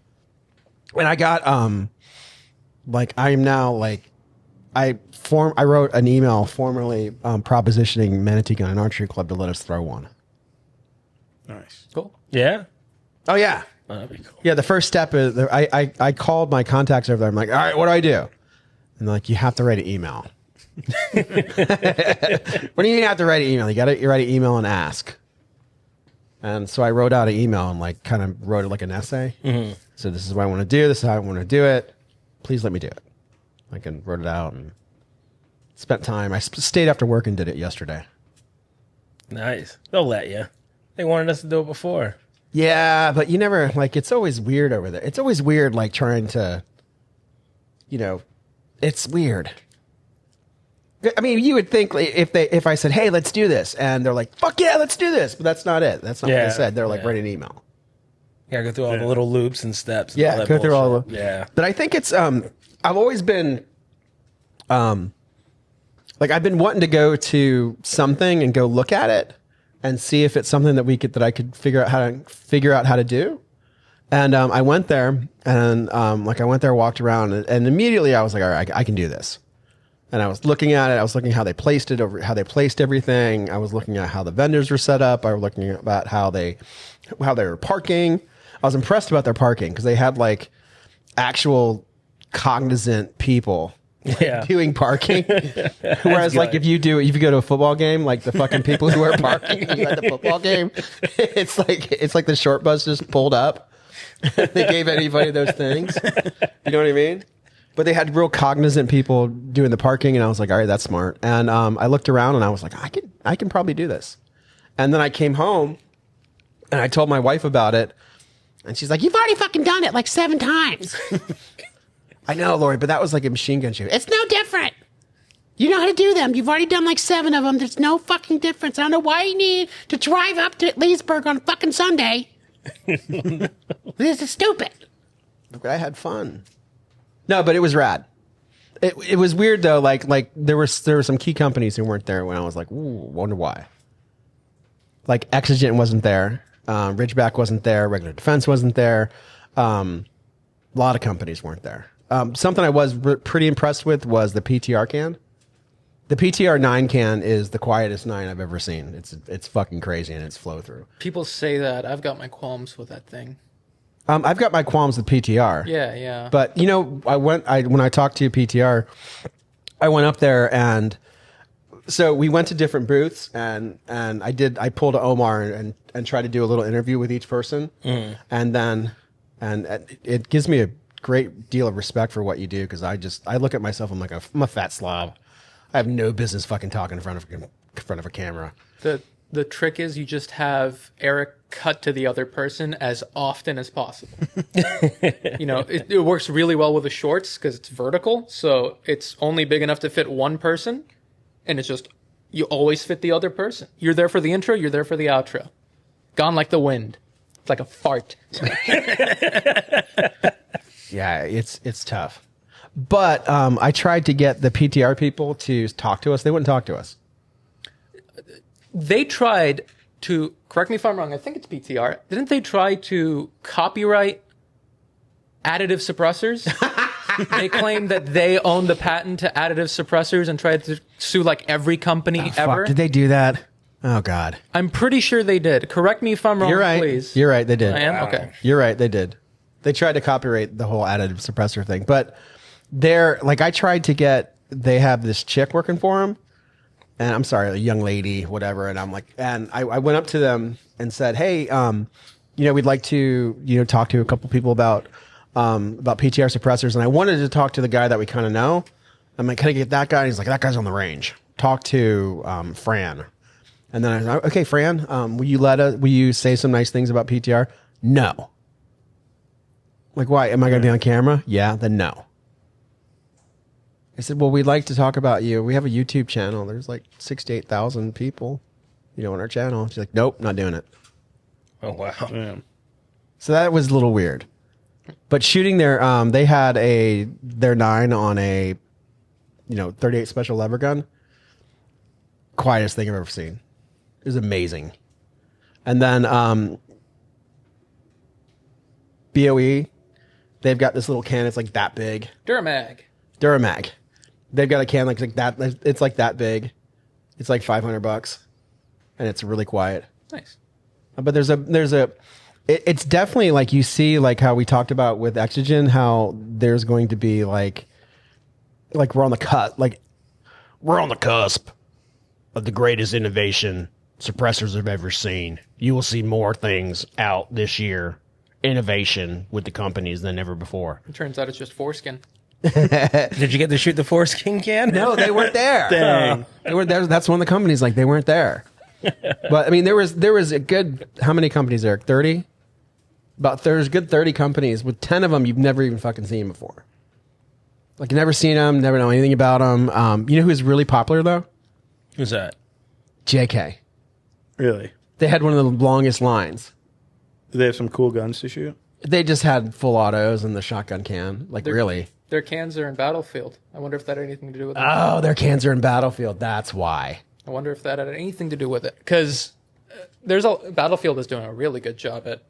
And I got, I am now I wrote an email formally propositioning Manatee Gun and Archery Club to let us throw one. Nice. Cool. Yeah. Oh yeah, That'd be cool. yeah. The first step is I called my contacts over there. I'm like, all right, what do I do? And they're like, you have to write an email. What do you mean you have to write an email? You write an email and ask. And so I wrote out an email and like kind of wrote it like an essay. Mm-hmm. So this is what I want to do. This is how I want to do it. Please let me do it. I can wrote it out and spent time. I stayed after work and did it yesterday. Nice. They'll let you. They wanted us to do it before. Yeah, but you never like. It's always weird over there. It's always weird like trying to, it's weird. I mean, you would think if I said, "Hey, let's do this," and they're like, "Fuck yeah, let's do this," but that's not it. That's not what they said. They're like, write an email. You gotta go through all the little loops and steps. And Yeah, all that go through all bullshit. the. Yeah. But I think it's. I've always been. Like I've been wanting to go to something and go look at it and see if it's something that I could figure out how to do. And I went there and walked around and immediately I was like, all right, I can do this. And I was looking at it. I was looking at how they placed it how they placed everything. I was looking at how the vendors were set up. I was looking at how they were parking. I was impressed about their parking because they had like actual cognizant people doing parking. Whereas like if you go to a football game, like the fucking people who are parking at the football game, it's like the short bus just pulled up. They gave anybody those things. You know what I mean? But they had real cognizant people doing the parking, and I was like, all right, that's smart. And I looked around, and I was like, I can probably do this. And then I came home, and I told my wife about it, and she's like, you've already fucking done it like 7 times. I know, Lori, but that was like a machine gun shoot. It's no different. You know how to do them. You've already done like 7 of them. There's no fucking difference. I don't know why you need to drive up to Leesburg on fucking Sunday. This is stupid. But I had fun. No, but it was rad. It was weird though. Like there were some key companies who weren't there when I was like, ooh, wonder why. Like Exigent wasn't there. Ridgeback wasn't there. Regular Defense wasn't there. A lot of companies weren't there. Something I was pretty impressed with was the PTR can. The PTR 9 can is the quietest 9 I've ever seen. It's fucking crazy and it's flow through. People say that. I've got my qualms with that thing. I've got my qualms with PTR. Yeah. But when I talked to PTR, I went up there and so we went to different booths and I pulled a Omer and tried to do a little interview with each person. Mm. And it gives me a great deal of respect for what you do because I look at myself, I'm like I'm a fat slob. I have no business fucking talking in front of a camera. The trick is you just have Eric cut to the other person as often as possible. It works really well with the shorts because it's vertical, so it's only big enough to fit one person, and it's just you always fit the other person. You're there for the intro, you're there for the outro. Gone like the wind. It's like a fart. Yeah, it's tough. But I tried to get the PTR people to talk to us. They wouldn't talk to us. They tried to, correct me if I'm wrong, I think it's PTR. Didn't they try to copyright additive suppressors? They claimed that they own the patent to additive suppressors and tried to sue like every company ever. Fuck, did they do that? Oh, God. I'm pretty sure they did. Correct me if I'm wrong, You're right. please. You're right, they did. I am? Okay. You're right, they did. They tried to copyright the whole additive suppressor thing. But I tried to they have this chick working for them. And I'm sorry, a young lady, whatever. And I'm like, and I went up to them and said, hey, we'd like to, talk to a couple people about PTR suppressors. And I wanted to talk to the guy that we kind of know. I'm like, can I get that guy? And he's like, that guy's on the range. Talk to Fran. And then I was like, okay, Fran, will you say some nice things about PTR? No. I'm like, why? Am I going to be on camera? Yeah, then no. I said, well, we'd like to talk about you. We have a YouTube channel. There's like 68,000 people, on our channel. She's like, nope, not doing it. Oh, wow. Yeah. So that was a little weird. But shooting they had their 9 on a, 38 special lever gun. Quietest thing I've ever seen. It was amazing. And then BOE, they've got this little can. It's like that big. Duramag. They've got a can like that. It's like that big. It's like $500, and it's really quiet. Nice. But it's definitely like you see like how we talked about with Exogen, how there's going to be like we're on the cut, like we're on the cusp of the greatest innovation suppressors have ever seen. You will see more things out this year, innovation with the companies than ever before. It turns out it's just foreskin. Did you get to shoot the foreskin can? No, they weren't there. Dang. They weren't there. That's one of the companies. Like they weren't there. But I mean, there was a good. How many companies, Eric? 30. There's good 30 companies. With 10 of them, you've never even fucking seen before. Like never seen them, never know anything about them. You know who's really popular though? Who's that? JK. Really? They had one of the longest lines. Do they have some cool guns to shoot? They just had full autos and the shotgun can. Like really. Their cans are in Battlefield. I wonder if that had anything to do with it. Oh, their cans are in Battlefield. That's why. I wonder if that had anything to do with it. Because Battlefield is doing a really good job at.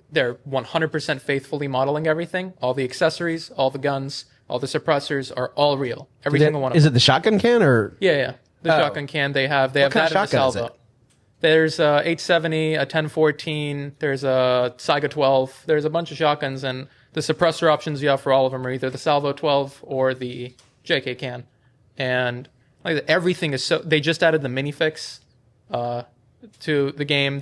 They're 100% faithfully modeling everything. All the accessories, all the guns, all the suppressors are all real. Every single one of them. Is it the shotgun can or? Yeah. The shotgun can they have. They What have kind that of in the shotgun is salvo. it? There's a 870, a 1014. There's a Saiga 12. There's a bunch of shotguns, and the suppressor options you have for all of them are either the Salvo 12 or the JK can. And like everything is so. They just added the minifix to the game.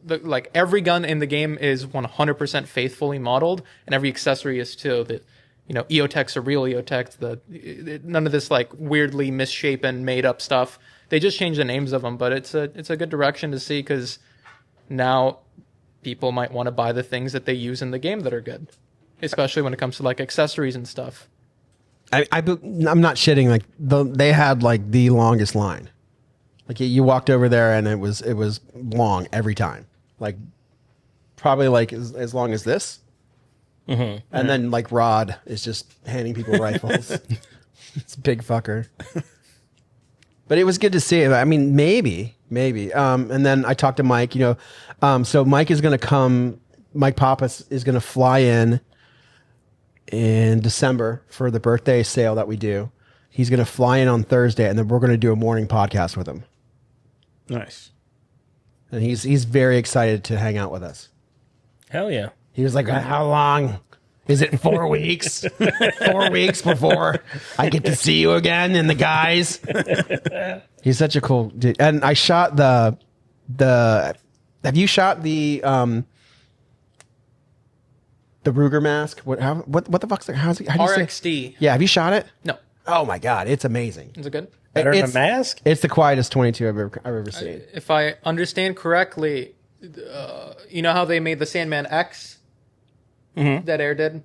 Like every gun in the game is 100% faithfully modeled, and every accessory is too. That EOTechs are real EOTechs. None of this like weirdly misshapen, made up stuff. They just changed the names of them, but it's a good direction to see because now people might want to buy the things that they use in the game that are good, especially when it comes to like accessories and stuff. I'm not shitting. Like they had like the longest line. Like you walked over there and it was long every time. Like probably like as long as this. Mm-hmm. And then like Rod is just handing people rifles. It's a big fucker. But it was good to see it. I mean, maybe. And then I talked to Mike, so Mike is going to come. Mike Pappas is going to fly in December for the birthday sale that we do. He's going to fly in on Thursday, and then we're going to do a morning podcast with him. Nice. And he's very excited to hang out with us. Hell yeah. He was like, how long? Is it 4 weeks? 4 weeks before I get to see you again and the guys? He's such a cool dude. And I shot the have you shot the Ruger mask? What the fuck's how do you RXD. say? Yeah, have you shot it? No. Oh my god, it's amazing. Is it good? Better than a mask? It's the quietest 22 I've ever seen. If I understand correctly, you know how they made the Sandman X that Air did?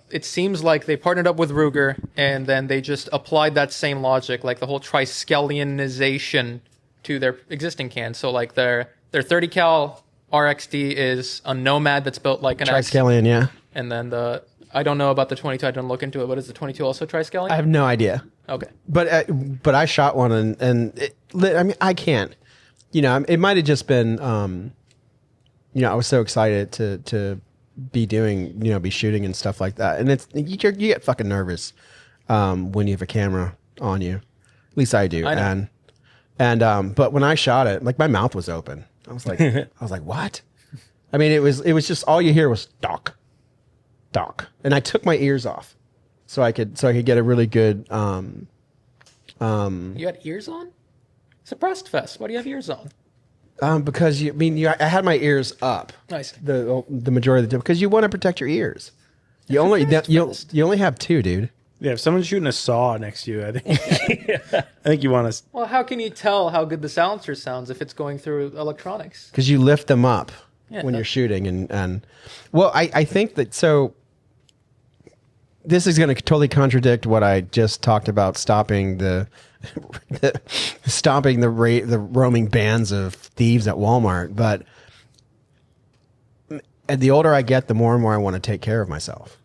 It seems like they partnered up with Ruger, and then they just applied that same logic, like the whole Triskelianization to their existing cans. So like their 30 cal RXD is a Nomad that's built like an X. Triskelion, yeah. And then I don't know about the 22. I didn't look into it, but is the 22 also Triskelion? I have no idea. Okay. But I shot one and I mean I can't. It might have just been I was so excited to be doing, be shooting and stuff like that. And you get fucking nervous when you have a camera on you. At least I do. I know. And but when I shot it, like my mouth was open. I was like, what? I mean, it was just all you hear was doc. And I took my ears off so I could get a really good You had ears on? Suppressed Fest. Why do you have ears on? because I had my ears up. Nice. The majority of the time because you want to protect your ears. You only have two, dude. Yeah, if someone's shooting a saw next to you, I think you want to. Well, how can you tell how good the silencer sounds if it's going through electronics? Because you lift them up Yeah, when you're shooting, and well, I think that so. This is going to totally contradict what I just talked about stopping the roaming bands of thieves at Walmart. But the older I get, the more and more I want to take care of myself,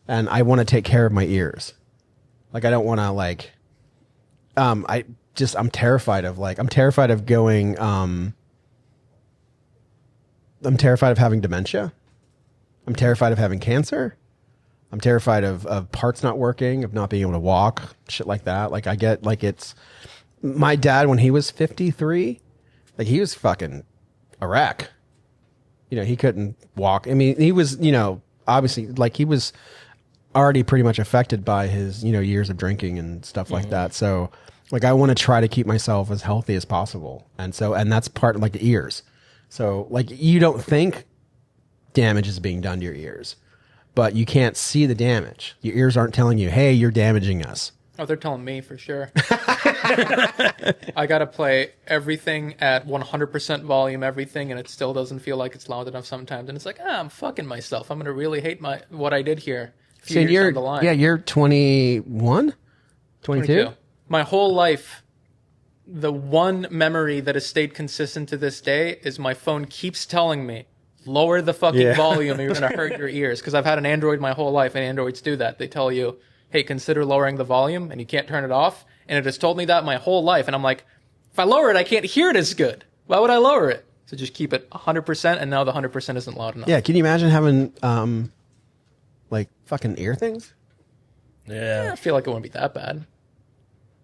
and I want to take care of my ears. Like I don't want to I'm terrified of going. I'm terrified of having dementia. I'm terrified of having cancer. I'm terrified of parts not working, of not being able to walk, shit like that. Like I get like it's my dad when he was 53, like he was fucking a wreck. You know, he couldn't walk. I mean, he was, you know, obviously like he was already pretty much affected by his, you know, years of drinking and stuff like that. So like I want to try to keep myself as healthy as possible. And that's part of like the ears. So like you don't think damage is being done to your ears, but you can't see the damage. Your ears aren't telling you, hey, you're damaging us. Oh, they're telling me for sure. I got to play everything at 100% volume, everything, and it still doesn't feel like it's loud enough sometimes. And it's like, I'm fucking myself. I'm going to really hate what I did here a few years down the line. Yeah, you're 21? 22? My whole life, the one memory that has stayed consistent to this day is my phone keeps telling me, lower the fucking volume or you're going to hurt your ears. Because I've had an Android my whole life, and Androids do that. They tell you, hey, consider lowering the volume, and you can't turn it off. And it has told me that my whole life. And I'm like, if I lower it, I can't hear it as good. Why would I lower it? So just keep it 100%, and now the 100% isn't loud enough. Yeah, can you imagine having, like, fucking ear things? Yeah. I feel like it wouldn't be that bad.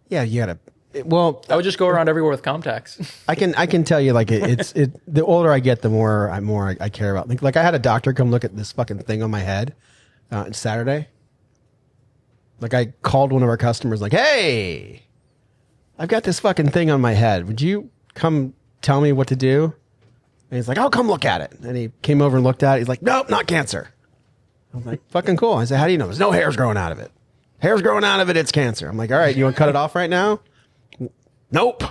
Yeah, you gotta. Well, I would just go around everywhere with contacts. I can tell you, like, it's the older I get, the more I care about. Like, I had a doctor come look at this fucking thing on my head on Saturday. Like, I called one of our customers, like, hey, I've got this fucking thing on my head. Would you come tell me what to do? And he's like, I'll come look at it. And he came over and looked at it. He's like, nope, not cancer. I'm like, fucking cool. I said, how do you know? There's no hairs growing out of it. Hair's growing out of it, it's cancer. I'm like, all right, you want to cut it off right now? Nope,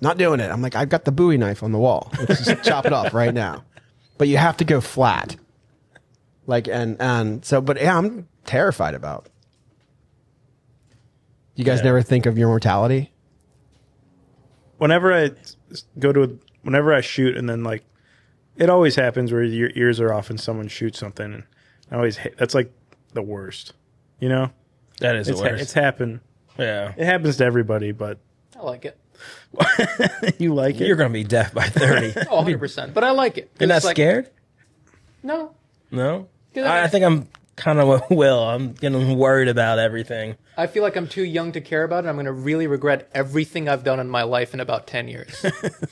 not doing it. I'm like, I've got the Bowie knife on the wall. Let's just chop it off right now. But you have to go flat. Like, and so, but yeah, I'm terrified about. You guys never think of your mortality? Whenever I shoot, and then like, it always happens where your ears are off and someone shoots something, and that's like the worst, you know? That is the worst. It's happened. Yeah. It happens to everybody, but I like it. you like it? You're going to be deaf by 30. Oh, 100%. But I like it. You're not It's like, scared? No. No? 'Cause I think I'm kind of Will. I'm getting worried about everything. I feel like I'm too young to care about it. I'm going to really regret everything I've done in my life in about 10 years.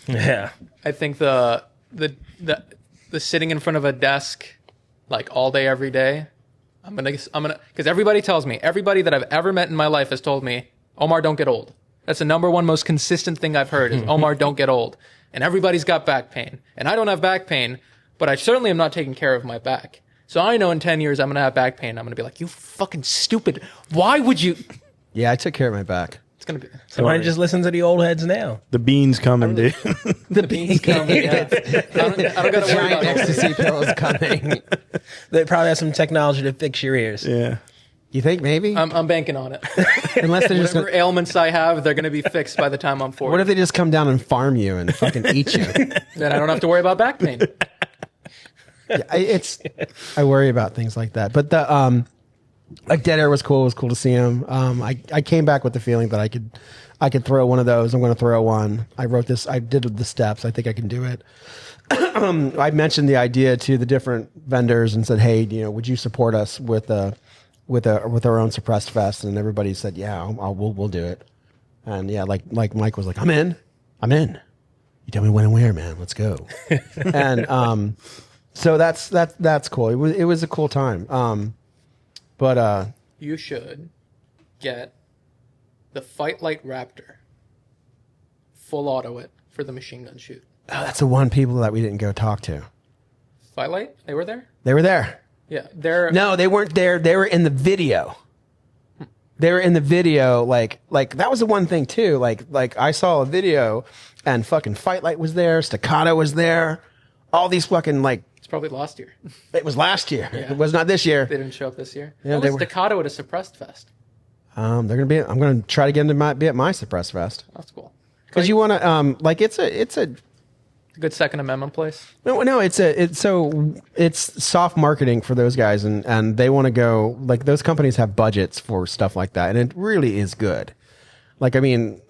Yeah. I think the sitting in front of a desk like all day, every day, I'm gonna, because everybody that I've ever met in my life has told me, Omar, don't get old. That's the number one most consistent thing I've heard is, Omar, don't get old. And everybody's got back pain. And I don't have back pain, but I certainly am not taking care of my back. So I know in 10 years I'm going to have back pain. I'm going to be like, you fucking stupid. Why would you? Yeah, I took care of my back. It's going to be. So why don't you just listen to the old heads now? The beans coming, dude. The beans coming. Yeah. I don't got to worry about Ecstasy pills coming. They probably have some technology to fix your ears. Yeah. You think maybe? I'm banking on it. Unless they're just Whatever ailments I have, they're going to be fixed by the time I'm 40. what if they just come down and farm you and fucking eat you? Then I don't have to worry about back pain. Yeah, I worry about things like that. But the like Dead Air was cool. It was cool to see him. I came back with the feeling that I could throw one of those. I'm going to throw one. I wrote this. I did the steps. I think I can do it. I mentioned the idea to the different vendors and said, hey, you know, would you support us with our own suppressed fest? And everybody said, yeah, we'll do it. And yeah, like Mike was like, I'm in. You tell me when and where, man. Let's go. And so that's cool. It was a cool time. But You should get the Fight Light Raptor. Full auto it for the machine gun shoot. oh, that's the one people that we didn't go talk to. Fight Light? They were there? They were there. Yeah. They're No, they weren't there. They were in the video. They were in the video. Like that was the one thing too. Like I saw a video, and fucking Fight Light was there. Staccato was there. All these fucking like. It's probably last year. It was last year. Yeah. It was not this year. They didn't show up this year. Yeah, Yeah, they was were- Staccato at a suppressed fest. I'm gonna try to get them to be at my Suppress Fest That's cool. because you want to like it's a Good Second Amendment place. no it's soft marketing for those guys and they want to go like those companies have budgets for stuff like that and it really is good. Like I mean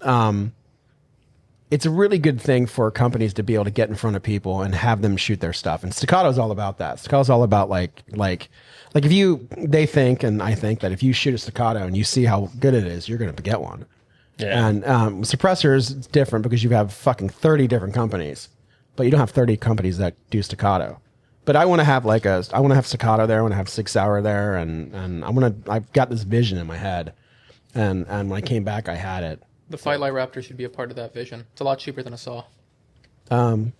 it's a really good thing for companies to be able to get in front of people and have them shoot their stuff. And Staccato is all about that. Staccato is all about like if they think, and I think that if you shoot a Staccato and you see how good it is, you're going to get one. Yeah. And suppressors, it's different because you have fucking 30 different companies, but you don't have 30 companies that do Staccato. But I want to have Staccato there. I want to have 6 Hour there, and I've got this vision in my head, and when I came back, I had it. The Fight Light Raptor should be a part of that vision. It's a lot cheaper than a saw. Um,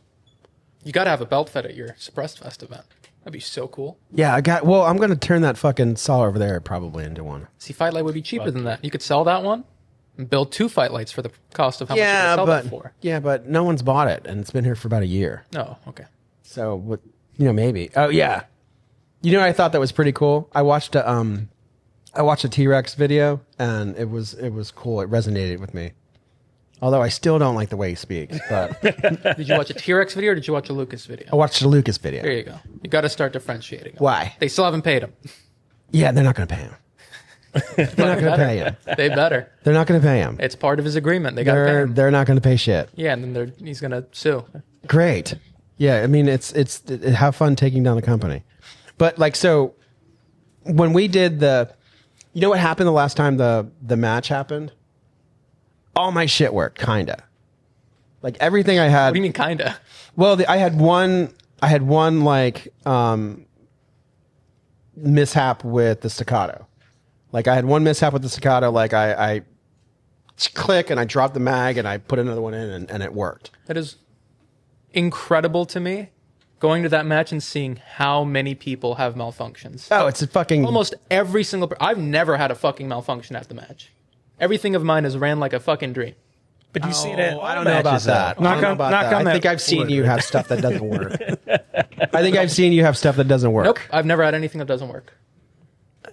You got to have a belt fed at your Suppressed Fest event. That'd be so cool. Yeah, I'm going to turn that fucking saw over there probably into one. See, Fight Light would be cheaper than that. You could sell that one and build 2 Fight Lights for the cost of how much you would sell that for. Yeah, but no one's bought it, and it's been here for about a year. Oh, okay. So, what, maybe. Oh, yeah. I thought that was pretty cool. I watched a T-Rex video, and it was cool. It resonated with me. Although I still don't like the way he speaks. But Did you watch a T-Rex video or did you watch a Lucas video? I watched the Lucas video. There you go. You got to start differentiating. Why? They still haven't paid him. Yeah, they're not going to pay him. They're not going to pay him. They better. They're not going to pay him. It's part of his agreement. They got to pay him. They're not going to pay shit. Yeah, and then he's going to sue. Great. Yeah, I mean, it's have fun taking down the company. But like, so when we did you know what happened the last time the match happened? All my shit worked, kinda. Like everything I had. What do you mean, kinda? Well, I had one like mishap with the Staccato. Like I had one mishap with the Staccato. Like I click and I dropped the mag and I put another one in and it worked. That is incredible to me. Going to that match and seeing how many people have malfunctions. Oh, it's a fucking Almost every single. I've never had a fucking malfunction at the match. Everything of mine has ran like a fucking dream. But you see that? I don't know about that. I think I've seen you have stuff that doesn't work. I think I've seen you have stuff that doesn't work. Nope, I've never had anything that doesn't work.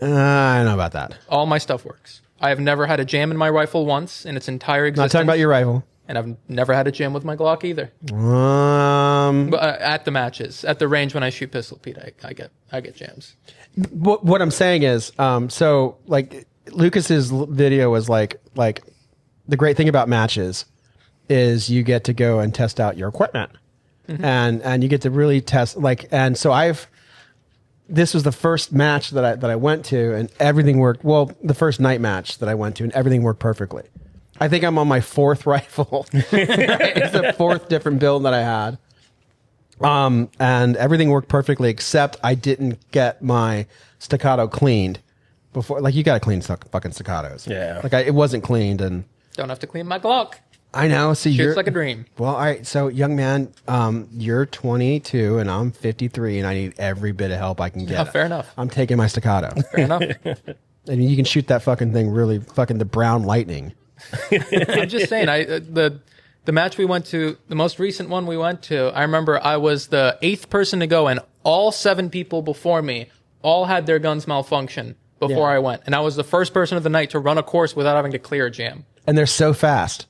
I don't know about that. All my stuff works. I have never had a jam in my rifle once in its entire existence. Not talking about your rifle. And I've never had a jam with my Glock either. But at the matches, at the range when I shoot pistol, Pete, I get jams. What I'm saying is, so like Lucas's video was like the great thing about matches is you get to go and test out your equipment, and you get to really test and so this was the first match that I went to and everything worked. Well, the first night match that I went to and everything worked perfectly. I think I'm on my 4th rifle. It's the 4th different build that I had. And everything worked perfectly except I didn't get my Staccato cleaned before. Like you got to clean fucking Staccatos. Yeah. Like it wasn't cleaned and Don't have to clean my Glock. I know. See, Shoots you're like a dream. Well, all right. So young man, you're 22 and I'm 53 and I need every bit of help I can get. Oh, fair enough. I'm taking my Staccato. Fair enough. I mean, you can shoot that fucking thing really fucking the brown lightning. I'm just saying, the match we went to, the most recent one we went to, I remember I was the 8th person to go, and all 7 people before me all had their guns malfunction before I went, and I was the first person of the night to run a course without having to clear a jam. And they're so fast,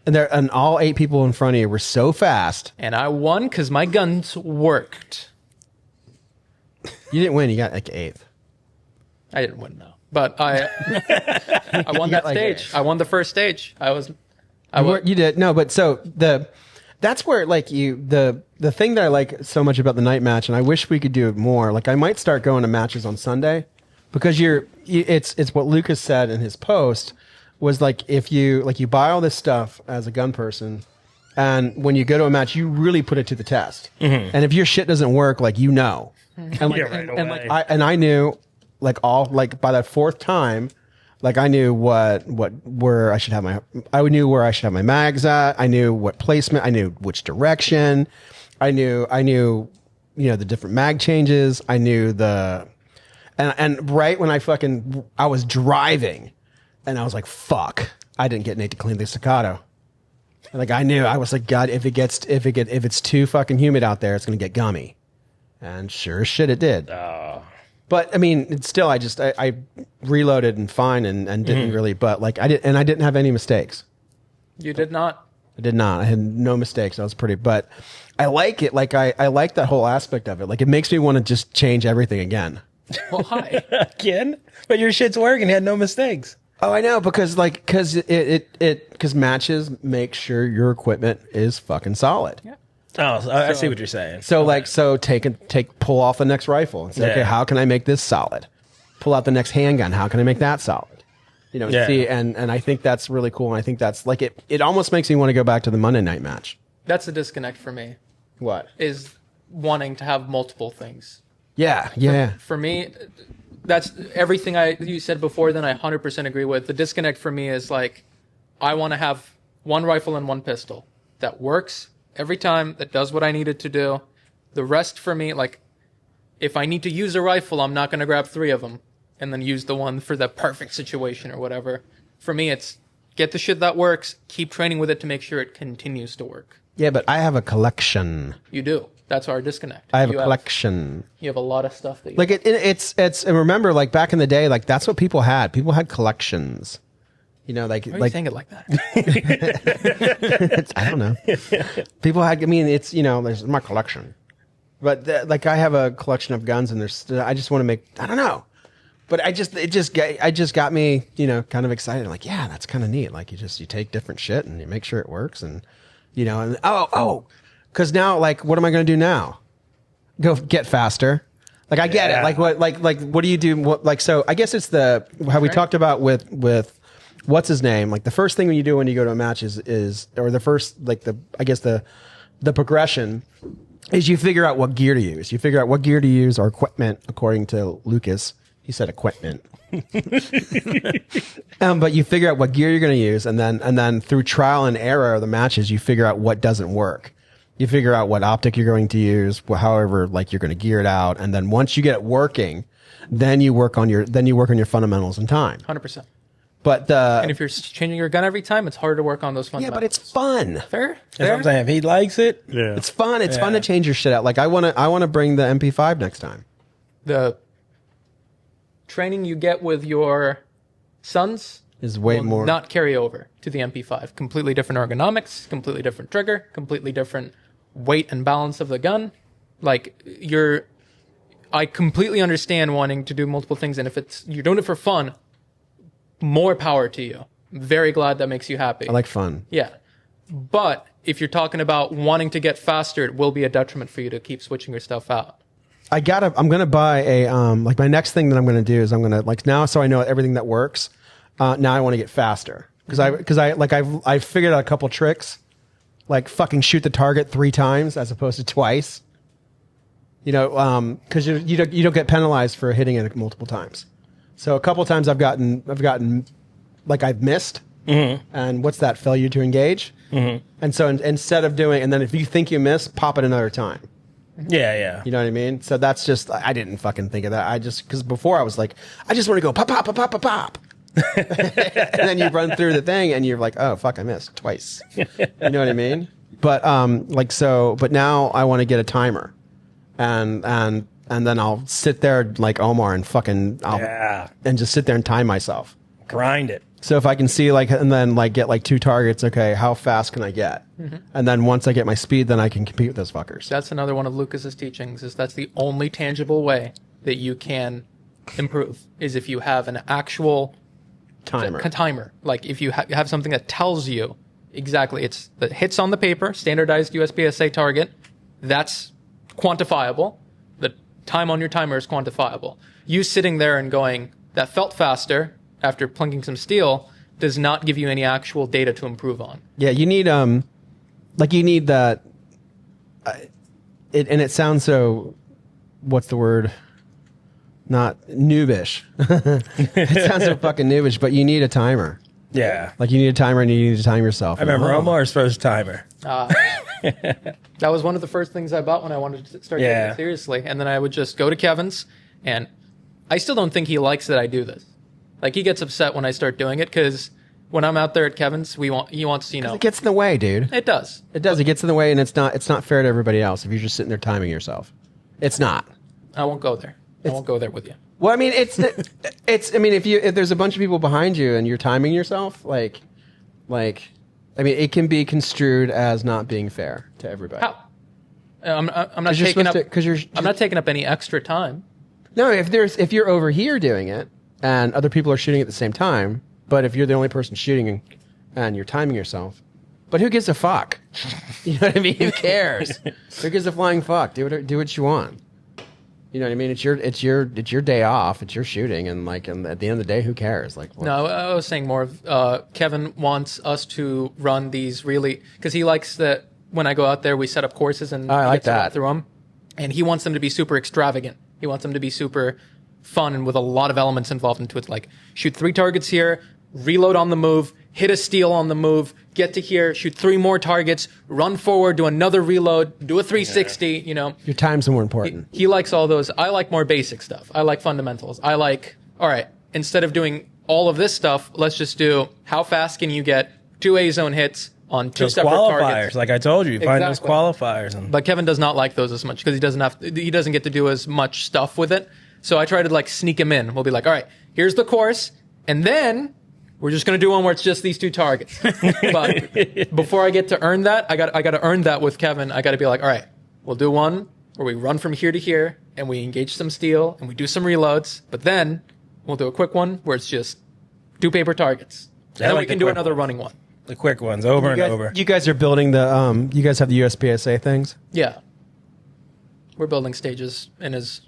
and all 8 people in front of you were so fast. And I won because my guns worked. You didn't win. You got like 8th. I didn't win, no. But I won that stage. I won the first stage. You did no, but so that's where like the thing that I like so much about the night match, and I wish we could do it more. Like I might start going to matches on Sunday because it's what Lucas said in his post was like if you buy all this stuff as a gun person, and when you go to a match, you really put it to the test. And if your shit doesn't work, like and like I knew. Like by that 4th time, like I knew where I should have my mags at. I knew what placement. I knew which direction. I knew the different mag changes. I knew and right when I was driving, and I was like, fuck, I didn't get Nate to clean the Staccato. Like I knew, I was like, God, if it's too fucking humid out there, it's gonna get gummy. And sure as shit, it did. But I mean, it's still, I reloaded and fine and didn't really, but like I didn't have any mistakes. You did not? I did not. I had no mistakes. I was pretty, but I like it. Like I like that whole aspect of it. Like it makes me want to just change everything again. Well, hi. Again? But your shit's working. Had no mistakes. Oh, I know, because because matches make sure your equipment is fucking solid. Yeah. Oh, so I see what you're saying. So pull off the next rifle and say, Yeah. okay, how can I make this solid? Pull out the next handgun. How can I make that solid? You know, Yeah. see, and I think that's really cool. And I think that's like it almost makes me want to go back to the Monday night match. That's the disconnect for me, What? is wanting to have multiple things. Yeah. Yeah. For me, that's everything you said before, then I 100% agree with. The disconnect for me is like, I want to have one rifle and one pistol that works every time, that does what I need it to do. The rest for me, like, if I need to use a rifle, I'm not going to grab 3 of them and then use the one for the perfect situation or whatever. For me, it's get the shit that works, keep training with it to make sure it continues to work. Yeah, but I have a collection. You do. That's our disconnect. I have You a collection. You have a lot of stuff that you Like it's and remember, like back in the day, like that's what people had. People had collections. You know, Why are you like saying it like that? I don't know. People had. I mean, it's there's my collection, but like I have a collection of guns, and I just want to make. I don't know, but it just got me kind of excited. Like, yeah, that's kind of neat. Like you take different shit and you make sure it works, and and because now, like, what am I going to do now? Go get faster. Like I get it. Like what do you do? So I guess it's how we talked about with what's his name? Like the first thing when you do when you go to a match is or the first the progression is you figure out what gear to use. You figure out what gear to use or equipment, according to Lucas. He said equipment. But you figure out what gear you're going to use, and then through trial and error of the matches, you figure out what doesn't work. You figure out what optic you're going to use, however, like you're going to gear it out, and then once you get it working, then you work on your fundamentals in time. 100%. But And if you're changing your gun every time, it's hard to work on those fundamentals. but it's fun. Fair? That's what I'm saying. If he likes it, Yeah. It's fun. It's fun to change your shit out. Like I want to bring the MP5 next time. The training you get with your sons Is way will more. not carry over to the MP5. Completely different ergonomics, completely different trigger, completely different weight and balance of the gun. Like I completely understand wanting to do multiple things, and if you're doing it for fun, more power to you. I'm very glad that makes you happy. I like fun. Yeah. But if you're talking about wanting to get faster, it will be a detriment for you to keep switching your stuff out. I'm gonna buy a like my next thing that I'm gonna do is I'm gonna like now so I know everything that works. Now I want to get faster because I've figured out a couple tricks, like fucking shoot the target 3 times as opposed to twice. Because you don't get penalized for hitting it multiple times. So a couple times I've gotten like I've missed, and what's that, failure to engage? And so instead of doing, and then if you think you missed, pop it another time. yeah. You know what I mean? So that's just, I didn't fucking think of that. Because before I was like, I just want to go pop, pop, pop, pop, pop, pop. And then you run through the thing and you're like, oh, fuck, I missed twice. You know what I mean? But, but now I want to get a timer. And then I'll sit there like Omar and and just sit there and time myself. Grind it. So if I can see and then get 2 targets, okay, how fast can I get? And then once I get my speed, then I can compete with those fuckers. That's another one of Lucas's teachings, is that's the only tangible way that you can improve, is if you have an actual timer. Like if you have something that tells you exactly, it's the hits on the paper, standardized USPSA target, that's quantifiable. The time on your timer is quantifiable. You sitting there and going, that felt faster after plunking some steel, does not give you any actual data to improve on. Yeah, you need you need that. It sounds so. What's the word? Not noobish. It sounds so fucking noobish, but you need a timer. Yeah. Like you need a timer and you need to time yourself. I remember Omar's first timer. That was one of the first things I bought when I wanted to start taking it seriously. And then I would just go to Kevin's, and I still don't think he likes that I do this. Like, he gets upset when I start doing it, because when I'm out there at Kevin's, he wants to, It gets in the way, dude. It does. It does. It gets in the way, and it's not fair to everybody else if you're just sitting there timing yourself. It's not. I won't go there. I won't go there with you. Well, I mean, if there's a bunch of people behind you and you're timing yourself, I mean, it can be construed as not being fair to everybody. How? I'm not taking up. I'm not taking up any extra time. No, if you're over here doing it and other people are shooting at the same time, But if you're the only person shooting and you're timing yourself, but who gives a fuck? You know what I mean? Who cares? Who gives a flying fuck? Do what you want. You know what I mean? It's your day off. It's your shooting, and at the end of the day, who cares? Like, what? No, I was saying more of Kevin wants us to run these really because he likes that when I go out there, we set up courses and I like get to run that. through them, and he wants them to be super extravagant. He wants them to be super fun and with a lot of elements involved into it, like shoot 3 targets here, reload on the move, hit a steal on the move, get to here, shoot 3 more targets, run forward, do another reload, do a 360, you know. Your time's more important. He likes all those. I like more basic stuff. I like fundamentals. I like, all right, instead of doing all of this stuff, let's just do how fast can you get 2 A-zone hits on 2 Those separate qualifiers, targets. like I told you, find those Exactly. qualifiers. And But Kevin does not like those as much because he doesn't get to do as much stuff with it. So I try to like sneak him in. We'll be like, all right, here's the course, and then we're just going to do one where it's just these 2 targets. But before I get to earn that, I got to earn that with Kevin. I got to be like, all right, we'll do one where we run from here to here and we engage some steel and we do some reloads. But then we'll do a quick one where it's just 2 paper targets. And then like we can the do quick another ones. running one. the quick ones over and over. You guys are building the. You guys have the USPSA things. Yeah. We're building stages in his.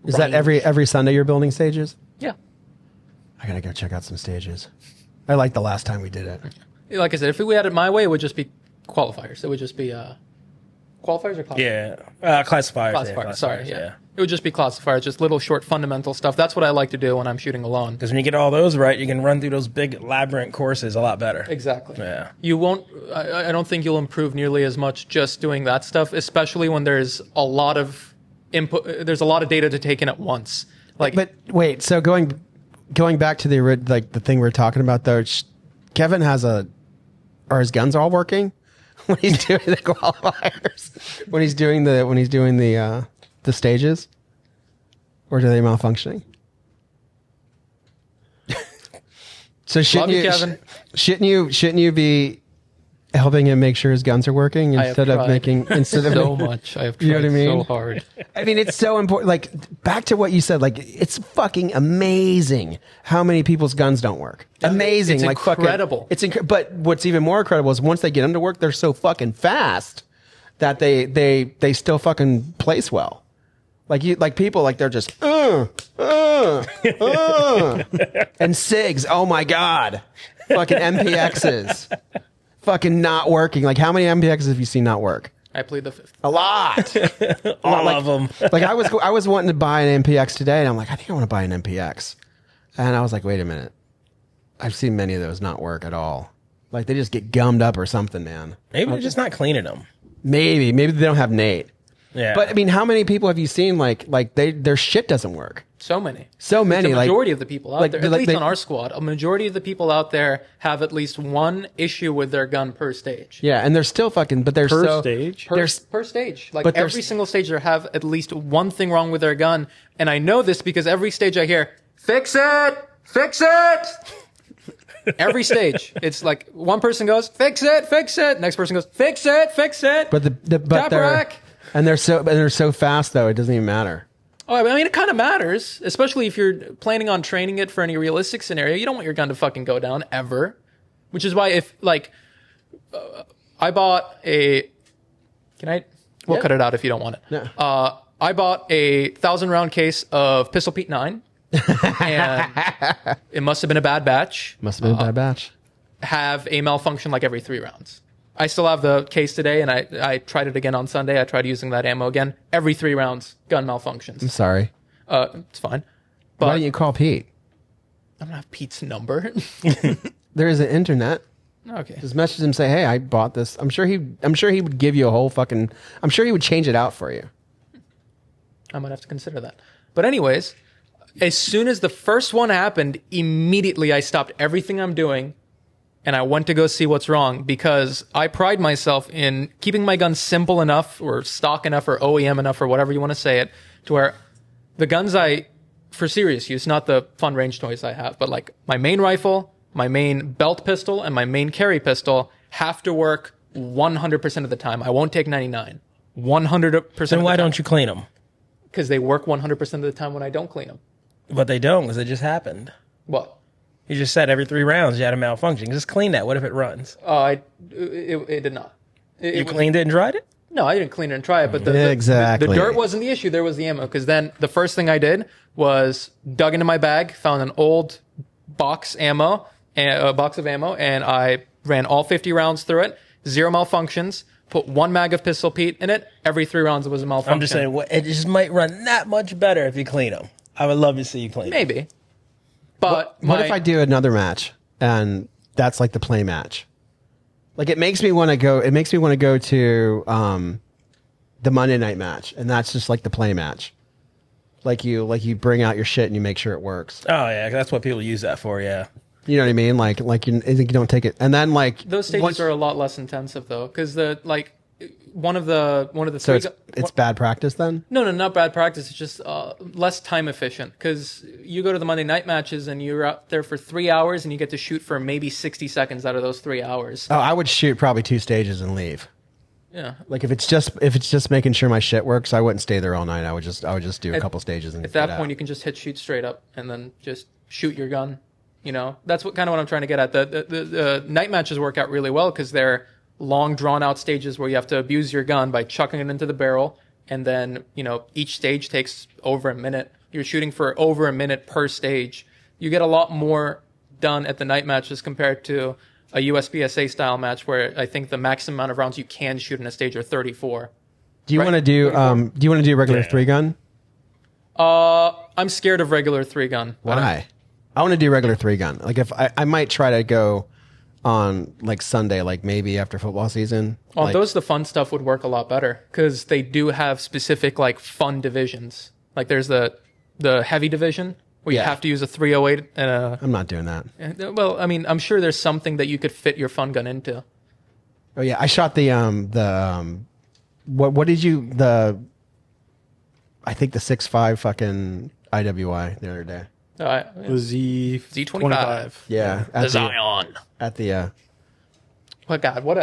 Is that every Sunday you're building stages? Yeah. I gotta go check out some stages. I like the last time we did it. Like I said, if we had it my way, it would just be qualifiers. It would just be qualifiers or classifiers? Yeah, classifiers. Classifiers. Sorry, yeah. It would just be classifiers, just little short fundamental stuff. That's what I like to do when I'm shooting alone. Because when you get all those right, you can run through those big labyrinth courses a lot better. Exactly. Yeah. You won't. I don't think you'll improve nearly as much just doing that stuff, especially when there's a lot of input. There's a lot of data to take in at once. Like, But wait, so going back to the thing we were talking about though, Kevin are his guns all working when he's doing the qualifiers? when he's doing the stages, or are they malfunctioning? So Love you, Kevin. shouldn't you be helping him make sure his guns are working I have instead of tried making so much. I have tried You know what I mean? so hard. I mean, it's so important. Like, back to what you said, like, it's fucking amazing how many people's guns don't work. Amazing. It's like, incredible. But what's even more incredible is once they get them to work, they're so fucking fast that they still fucking place well. Like people, like, they're just, and SIGs, oh my God. Fucking MPXs. Fucking not working. Like, how many MPXs have you seen not work? I plead the fifth. A lot. All of them. Like, I was wanting to buy an MPX today, and I'm like, I think I want to buy an MPX. And I was like, wait a minute. I've seen many of those not work at all. Like, they just get gummed up or something, man. Maybe they're just not cleaning them. Maybe they don't have Nate. Yeah. But I mean, how many people have you seen like their shit doesn't work? So many. So many. The like majority of the people out like- there, at like least they- on our squad, a majority of the people out there have at least one issue with their gun per stage. Yeah, and they're still fucking. But they're Per so stage? Per stage. Like, But every there's- single stage there have at least one thing wrong with their gun. And I know this because every stage I hear, fix it! Fix it! Every stage. It's like one person goes, fix it, fix it. Next person goes, fix it, fix it. But Tap rack. they're so fast though. It doesn't even matter. Oh, I mean, it kind of matters, especially if you're planning on training it for any realistic scenario. You don't want your gun to fucking go down ever. Which is why if, like, I bought a... We'll cut it out if you don't want it. No. I bought a 1,000-round case of Pistol Pete 9. And it must have been a bad batch. Must have been a bad batch. Have a malfunction like every 3 rounds. I still have the case today, and I tried it again on Sunday. I tried using that ammo again. Every 3 rounds, gun malfunctions. I'm sorry. It's fine. But Why don't you call Pete? I don't have Pete's number. There is an internet. Okay. Just message him, say, "Hey, I bought this." I'm sure he would give you a whole fucking. I'm sure he would change it out for you. I might have to consider that. But anyways, as soon as the first one happened, immediately I stopped everything I'm doing and I went to go see what's wrong, because I pride myself in keeping my gun simple enough or stock enough or OEM enough or whatever you want to say it, to where the guns for serious use, not the fun range toys I have, but like my main rifle, my main belt pistol, and my main carry pistol have to work 100% of the time. I won't take 99. 100%. Then why don't you clean them? Because they work 100% of the time when I don't clean them. But they don't, because it just happened. What? You just said every 3 rounds you had a malfunction. Just clean that. What if it runs? It did not. You cleaned it and dried it? No, I didn't clean it and try it, but Exactly. the dirt wasn't the issue. There was the ammo. Because then the first thing I did was dug into my bag, found an old box of ammo, and I ran all 50 rounds through it. 0 malfunctions. Put 1 mag of Pistol Pete in it. Every 3 rounds it was a malfunction. I'm just saying, it just might run that much better if you clean them. I would love to see you clean them. Maybe. But what if I do another match and that's like the play match? Like it makes me want to go. It makes me want to go to the Monday night match, and that's just like the play match. Like you bring out your shit and you make sure it works. Oh yeah, that's what people use that for. Yeah. You know what I mean? Like you don't take it, and then like those stages are a lot less intensive though, because one of the so three. it's bad practice then. No, not bad practice. It's just less time efficient because you go to the Monday night matches and you're out there for 3 hours and you get to shoot for maybe 60 seconds out of those 3 hours. Oh, I would shoot probably 2 stages and leave. Yeah. Like if it's just making sure my shit works, I wouldn't stay there all night. I would just do a couple stages and at that get point out. you can just hit shoot straight up and then just shoot your gun. You know, that's what I'm trying to get at. The night matches work out really well because they're long drawn out stages where you have to abuse your gun by chucking it into the barrel, and then each stage takes over a minute. You're shooting for over a minute per stage. You get a lot more done at the night matches compared to a USPSA style match where I think the maximum amount of rounds you can shoot in a stage are 34. Do you want to do regular 3-gun? I'm scared of regular 3-gun. Why? I want to do regular 3-gun. Like if I might try to go on like Sunday, like maybe after football season. Oh, like, I'm not doing that. Well, I mean, I'm sure there's something that you could fit your fun gun into. Oh yeah, I shot the what did you I think the 6.5 fucking IWI the other day. The Z25. Yeah, the Zion. At the Oh God, what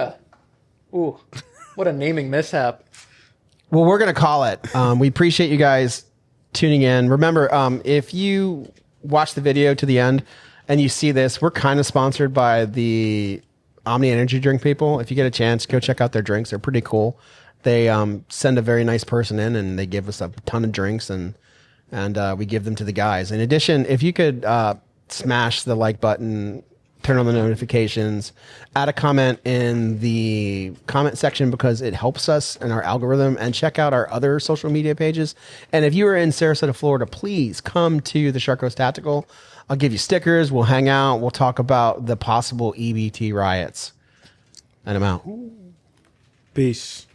a naming mishap. Well, we're gonna call it. We appreciate you guys tuning in. Remember, if you watch the video to the end and you see this, we're kind of sponsored by the Omni Energy Drink people. If you get a chance, go check out their drinks. They're pretty cool. They send a very nice person in and they give us a ton of drinks and we give them to the guys. In addition, if you could smash the like button, turn on the notifications, add a comment in the comment section because it helps us in our algorithm, and check out our other social media pages. And if you are in Sarasota, Florida, please come to the Shark Coast Tactical. I'll give you stickers. We'll hang out. We'll talk about the possible EBT riots. And I'm out. Peace.